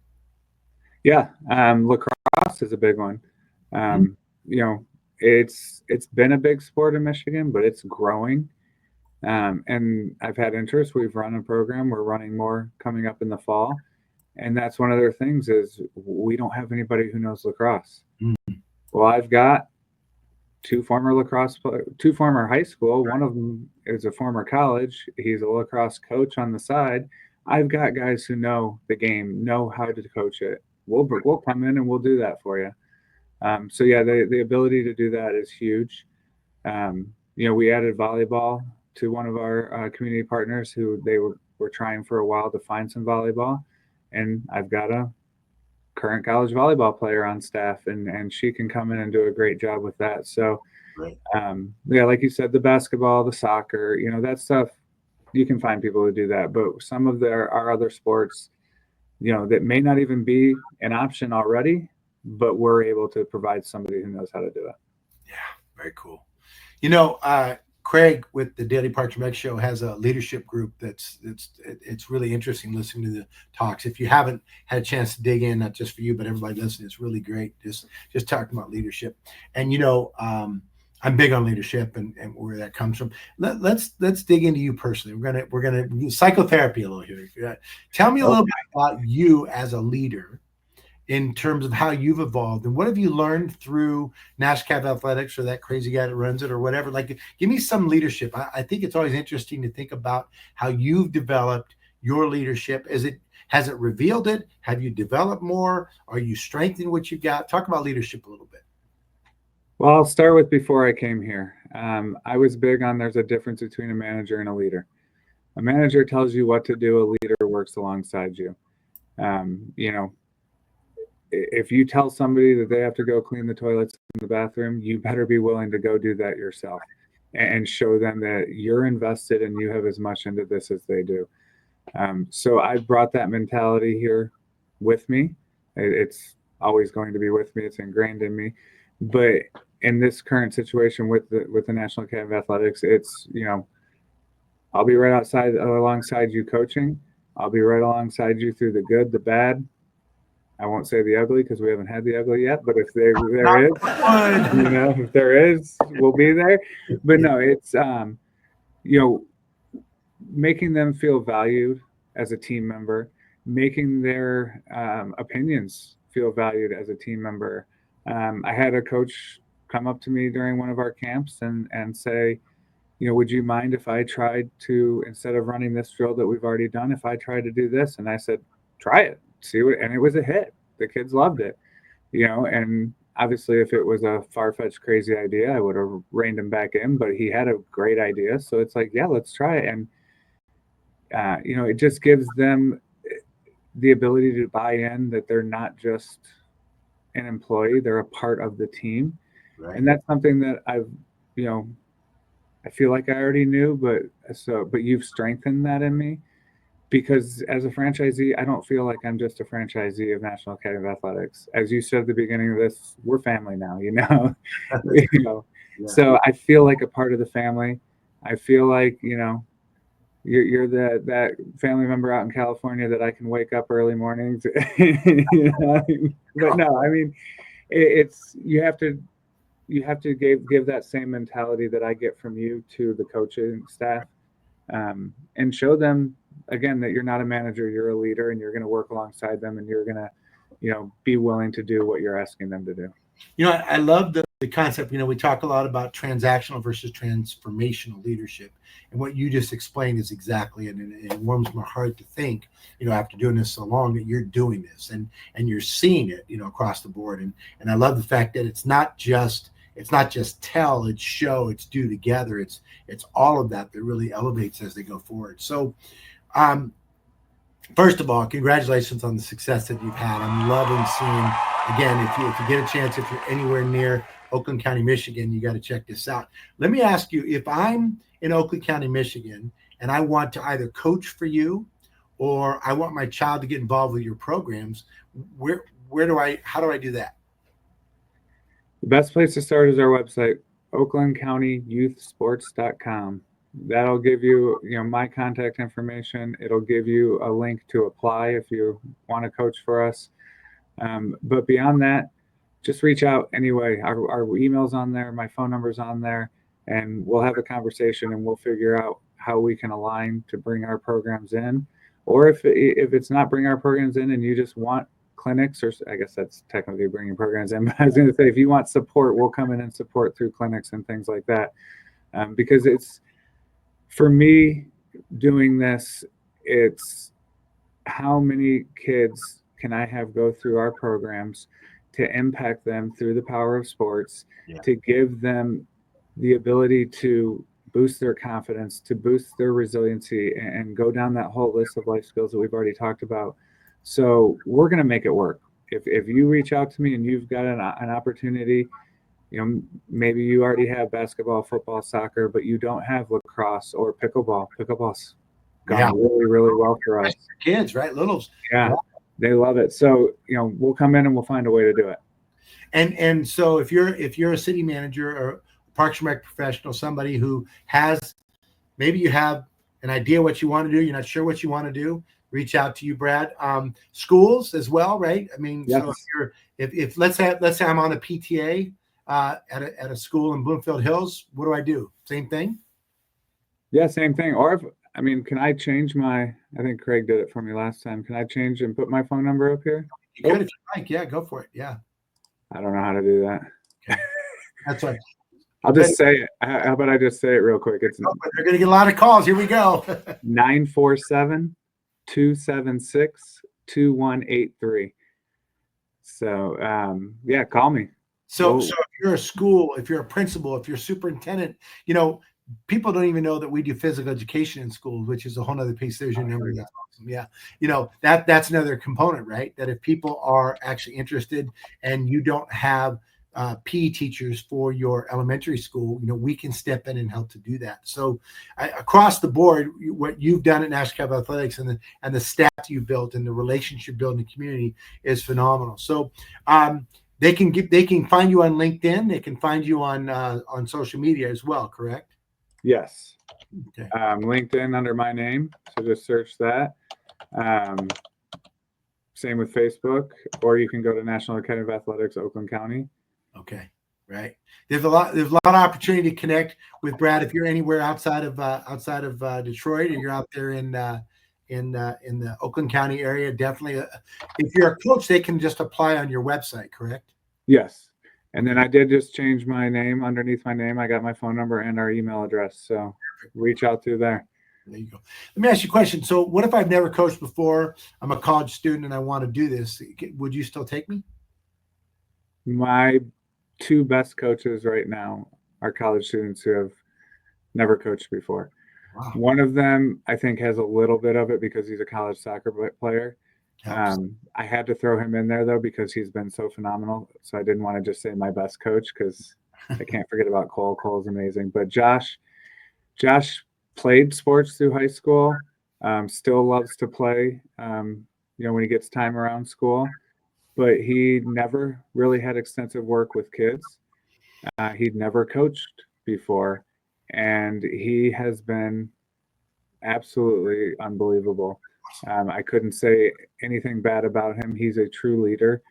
Yeah, lacrosse is a big one. Um, you know, it's been a big sport in Michigan, but it's growing. And I've had interest. We've run a program. We're running more coming up in the fall. And that's one of their things is we don't have anybody who knows lacrosse. Well, I've got two former high school. One of them is a former college. He's a lacrosse coach on the side. I've got guys who know the game, know how to coach it. We'll come in and we'll do that for you. So yeah, the ability to do that is huge. We added volleyball to one of our community partners who they were trying for a while to find some volleyball, and I've got a current college volleyball player on staff, and she can come in and do a great job with that. So, Right. Yeah, like you said, the basketball, the soccer, that stuff, you can find people who do that. But some of our other sports, that may not even be an option already, but we're able to provide somebody who knows how to do it. Yeah, very cool. Craig with the Daily Parks and Rec Show has a leadership group it's really interesting listening to the talks. If you haven't had a chance to dig in, not just for you but everybody listening, it's really great. Just talking about leadership, and I'm big on leadership and where that comes from. Let's dig into you personally. We're gonna psychotherapy a little here. Tell me a little bit about you as a leader, in terms of how you've evolved and what have you learned through National Cav Athletics or that crazy guy that runs it or whatever. Like, give me some leadership. I think it's always interesting to think about how you've developed your leadership. Has it revealed it? Have you developed more? Are you strengthening what you've got? Talk about leadership a little bit. Well, I'll start with before I came here. I was big on there's a difference between a manager and a leader. A manager tells you what to do. A leader works alongside you. If you tell somebody that they have to go clean the toilets in the bathroom, you better be willing to go do that yourself and show them that you're invested and you have as much into this as they do. So I brought that mentality here with me. It's always going to be with me. It's ingrained in me. But in this current situation with the National Academy of Athletics, it's, I'll be right alongside you coaching. I'll be right alongside you through the good, the bad. I won't say the ugly because we haven't had the ugly yet, but if there is, if there is, we'll be there. But no, it's, making them feel valued as a team member, making their opinions feel valued as a team member. I had a coach come up to me during one of our camps and say, would you mind if I tried to, instead of running this drill that we've already done, if I tried to do this? And I said, try it. And it was a hit. The kids loved it, and obviously if it was a far-fetched crazy idea, I would have reined him back in, but he had a great idea. So it's like, yeah, let's try it. And, it just gives them the ability to buy in that they're not just an employee, they're a part of the team. Right. And that's something that I feel like I already knew, but you've strengthened that in me. Because as a franchisee, I don't feel like I'm just a franchisee of National Academy of Athletics. As you said at the beginning of this, we're family now, Yeah. So I feel like a part of the family. I feel like, you're that family member out in California that I can wake up early mornings. But no, I mean, it's you have to give that same mentality that I get from you to the coaching staff, and show them, again, that you're not a manager, you're a leader, and you're going to work alongside them, and you're going to, be willing to do what you're asking them to do. I love the concept. We talk a lot about transactional versus transformational leadership, and what you just explained is exactly, and it warms my heart to think, after doing this so long, that you're doing this and you're seeing it, across the board. And I love the fact that it's not just tell, it's show, it's do together. It's all of that really elevates as they go forward. So, first of all, congratulations on the success that you've had. I'm loving seeing again, if you get a chance, if you're anywhere near Oakland County, Michigan, you got to check this out. Let me ask you, if I'm in Oakland County, Michigan, and I want to either coach for you or I want my child to get involved with your programs, how do I do that? The best place to start is our website, oaklandcountyyouthsports.com. That'll give you, my contact information. It'll give you a link to apply if you want to coach for us. But beyond that, just reach out anyway. Our email's on there, my phone number's on there, and we'll have a conversation and we'll figure out how we can align to bring our programs in. Or if it's not bring our programs in and you just want clinics, or I guess that's technically bringing programs in, but I was going to say, if you want support, we'll come in and support through clinics and things like that. Because it's, for me, doing this, it's how many kids can I have go through our programs to impact them through the power of sports, to give them the ability to boost their confidence, to boost their resiliency, and go down that whole list of life skills that we've already talked about. So we're going to make it work. If you reach out to me and you've got an opportunity, maybe you already have basketball, football, soccer, but you don't have lacrosse or pickleball. Pickleball's gone really, really well for us. Kids, right? Littles. Yeah, they love it. So, we'll come in and we'll find a way to do it. And so if you're a city manager or Parks and Rec professional, somebody who has, maybe you have an idea what you want to do, you're not sure what you want to do, reach out to you, Brad. Schools as well, right? I mean, yes. So if let's say I'm on a PTA at a school in Bloomfield Hills, what do I do? Same thing? Yeah, same thing. Or can I change I think Craig did it for me last time. Can I change and put my phone number up here? You could if you like. Yeah, go for it. Yeah. I don't know how to do that. Okay. That's right. I'll just say it. How about I just say it real quick? They're going to get a lot of calls. Here we go. 947-276-2183. So, call me. So if you're a school, if you're a principal, if you're a superintendent, people don't even know that we do physical education in schools, which is a whole other piece. There's your number. That's awesome. Yeah. That's another component, right? That if people are actually interested and you don't have PE teachers for your elementary school, we can step in and help to do that. So across the board, what you've done at National Capital Athletics and the staff you've built and the relationship building in the community is phenomenal. So they can find you on LinkedIn. They can find you on social media as well, correct? Yes. Okay. LinkedIn under my name. So just search that. Same with Facebook, or you can go to National Academy of Athletics, Oakland County. Okay. Right. There's a lot of opportunity to connect with Brad. If you're anywhere outside of Detroit, or you're out there in the Oakland County area, definitely. If you're a coach, they can just apply on your website, correct? Yes. And then I did just change my name. Underneath my name, I got my phone number and our email address. So reach out through there. There you go. Let me ask you a question. So what if I've never coached before? I'm a college student and I want to do this. Would you still take me? My two best coaches right now are college students who have never coached before. Wow. One of them, I think, has a little bit of it because he's a college soccer player. I had to throw him in there, though, because he's been so phenomenal. So I didn't want to just say my best coach because I can't forget about Cole. Cole's amazing. But Josh played sports through high school, still loves to play, when he gets time around school. But he never really had extensive work with kids. He'd never coached before. And he has been absolutely unbelievable. I couldn't say anything bad about him. He's a true leader.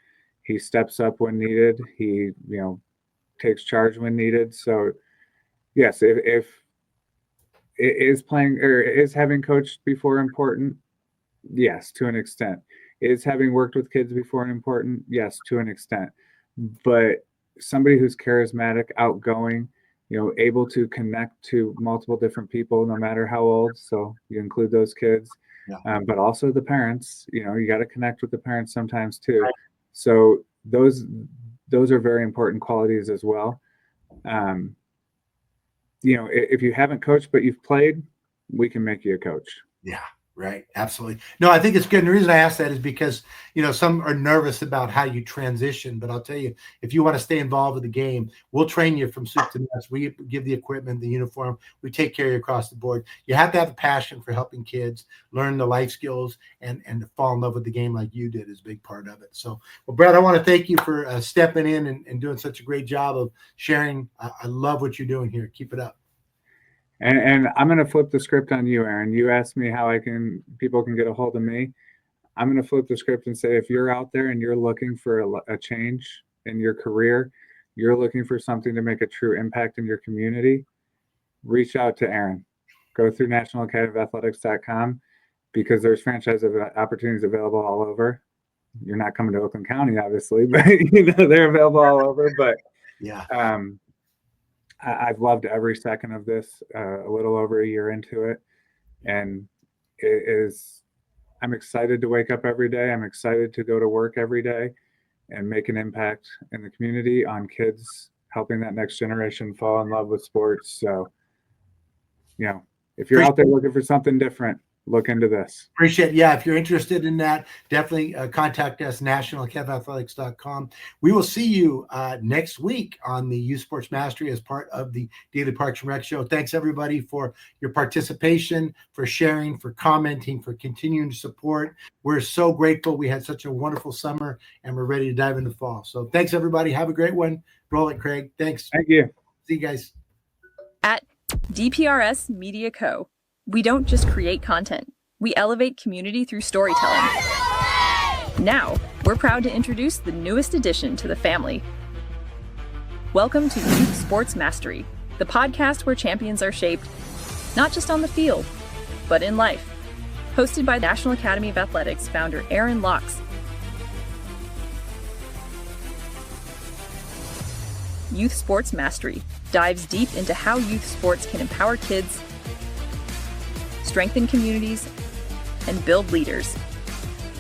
He steps up when needed. He, takes charge when needed. So, yes, if is playing or is having coached before important, yes, to an extent. Is having worked with kids before important? Yes, to an extent. But somebody who's charismatic, outgoing, able to connect to multiple different people, no matter how old. So you include those kids, but also the parents. You got to connect with the parents sometimes too. Right. So those are very important qualities as well. If you haven't coached but you've played, we can make you a coach. Yeah. Right. Absolutely. No, I think it's good. And the reason I ask that is because, some are nervous about how you transition, but I'll tell you, if you want to stay involved with the game, we'll train you from soup to nuts. We give the equipment, the uniform, we take care of you across the board. You have to have a passion for helping kids learn the life skills and to fall in love with the game like you did is a big part of it. So, well, Brad, I want to thank you for stepping in and doing such a great job of sharing. I love what you're doing here. Keep it up. And I'm going to flip the script on you, Aaron. You asked me how people can get a hold of me. I'm going to flip the script and say, if you're out there and you're looking for a change in your career, you're looking for something to make a true impact in your community, reach out to Aaron. Go through nationalacademyofathletics.com because there's franchise opportunities available all over. You're not coming to Oakland County, obviously, but they're available all over. But yeah. I've loved every second of this, a little over a year into it. And I'm excited to wake up every day. I'm excited to go to work every day and make an impact in the community on kids, helping that next generation fall in love with sports. So, if you're out there looking for something different, look into this. Appreciate it. Yeah, if you're interested in that, definitely contact us, nationalacademyathletics.com. We will see you next week on the Youth Sports Mastery as part of the Daily Parks and Rec Show. Thanks, everybody, for your participation, for sharing, for commenting, for continuing to support. We're so grateful. We had such a wonderful summer, and we're ready to dive into fall. So thanks, everybody. Have a great one. Roll it, Craig. Thanks. Thank you. See you guys. At DPRS Media Co., we don't just create content, we elevate community through storytelling. Now, we're proud to introduce the newest addition to the family. Welcome to Youth Sports Mastery, the podcast where champions are shaped, not just on the field, but in life. Hosted by National Academy of Athletics founder Aaron Locks. Youth Sports Mastery dives deep into how youth sports can empower kids, strengthen communities, and build leaders.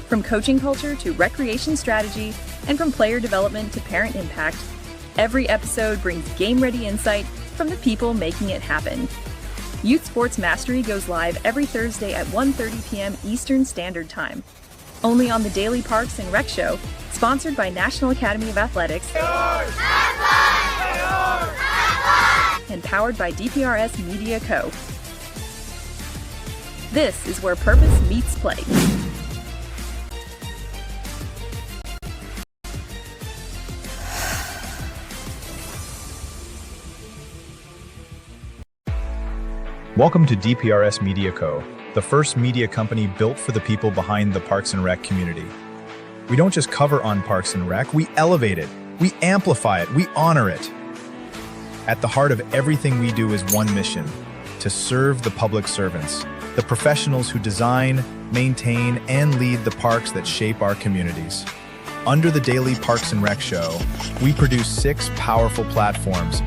From coaching culture to recreation strategy, and from player development to parent impact, every episode brings game-ready insight from the people making it happen. Youth Sports Mastery goes live every Thursday at 1:30 p.m. Eastern Standard Time. Only on the Daily Parks and Rec Show, sponsored by National Academy of Athletics and powered by DPRS Media Co. This is where purpose meets play. Welcome to DPRS Media Co., the first media company built for the people behind the Parks and Rec community. We don't just cover on Parks and Rec, we elevate it, we amplify it, we honor it. At the heart of everything we do is one mission: to serve the public servants, the professionals who design, maintain, and lead the parks that shape our communities. Under the Daily Parks and Rec Show, we produce 6 powerful platforms.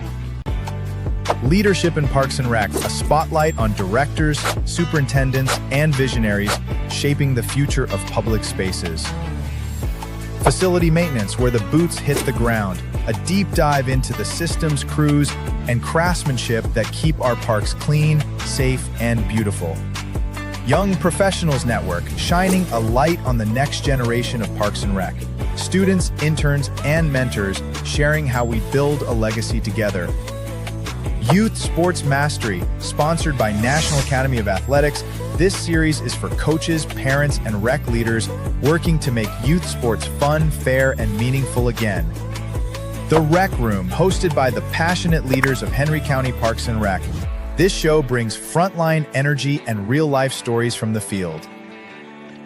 Leadership in Parks and Rec, a spotlight on directors, superintendents, and visionaries shaping the future of public spaces. Facility maintenance, where the boots hit the ground, a deep dive into the systems, crews, and craftsmanship that keep our parks clean, safe, and beautiful. Young Professionals Network, shining a light on the next generation of Parks and Rec. Students, interns, and mentors sharing how we build a legacy together. Youth Sports Mastery, sponsored by National Academy of Athletics. This series is for coaches, parents, and rec leaders working to make youth sports fun, fair, and meaningful again. The Rec Room, hosted by the passionate leaders of Henry County Parks and Rec. This show brings frontline energy and real-life stories from the field.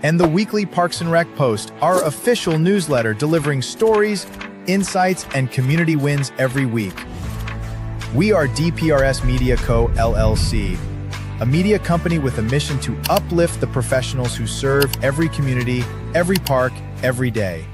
And the weekly Parks and Rec Post, our official newsletter delivering stories, insights, and community wins every week. We are DPRS Media Co., LLC, a media company with a mission to uplift the professionals who serve every community, every park, every day.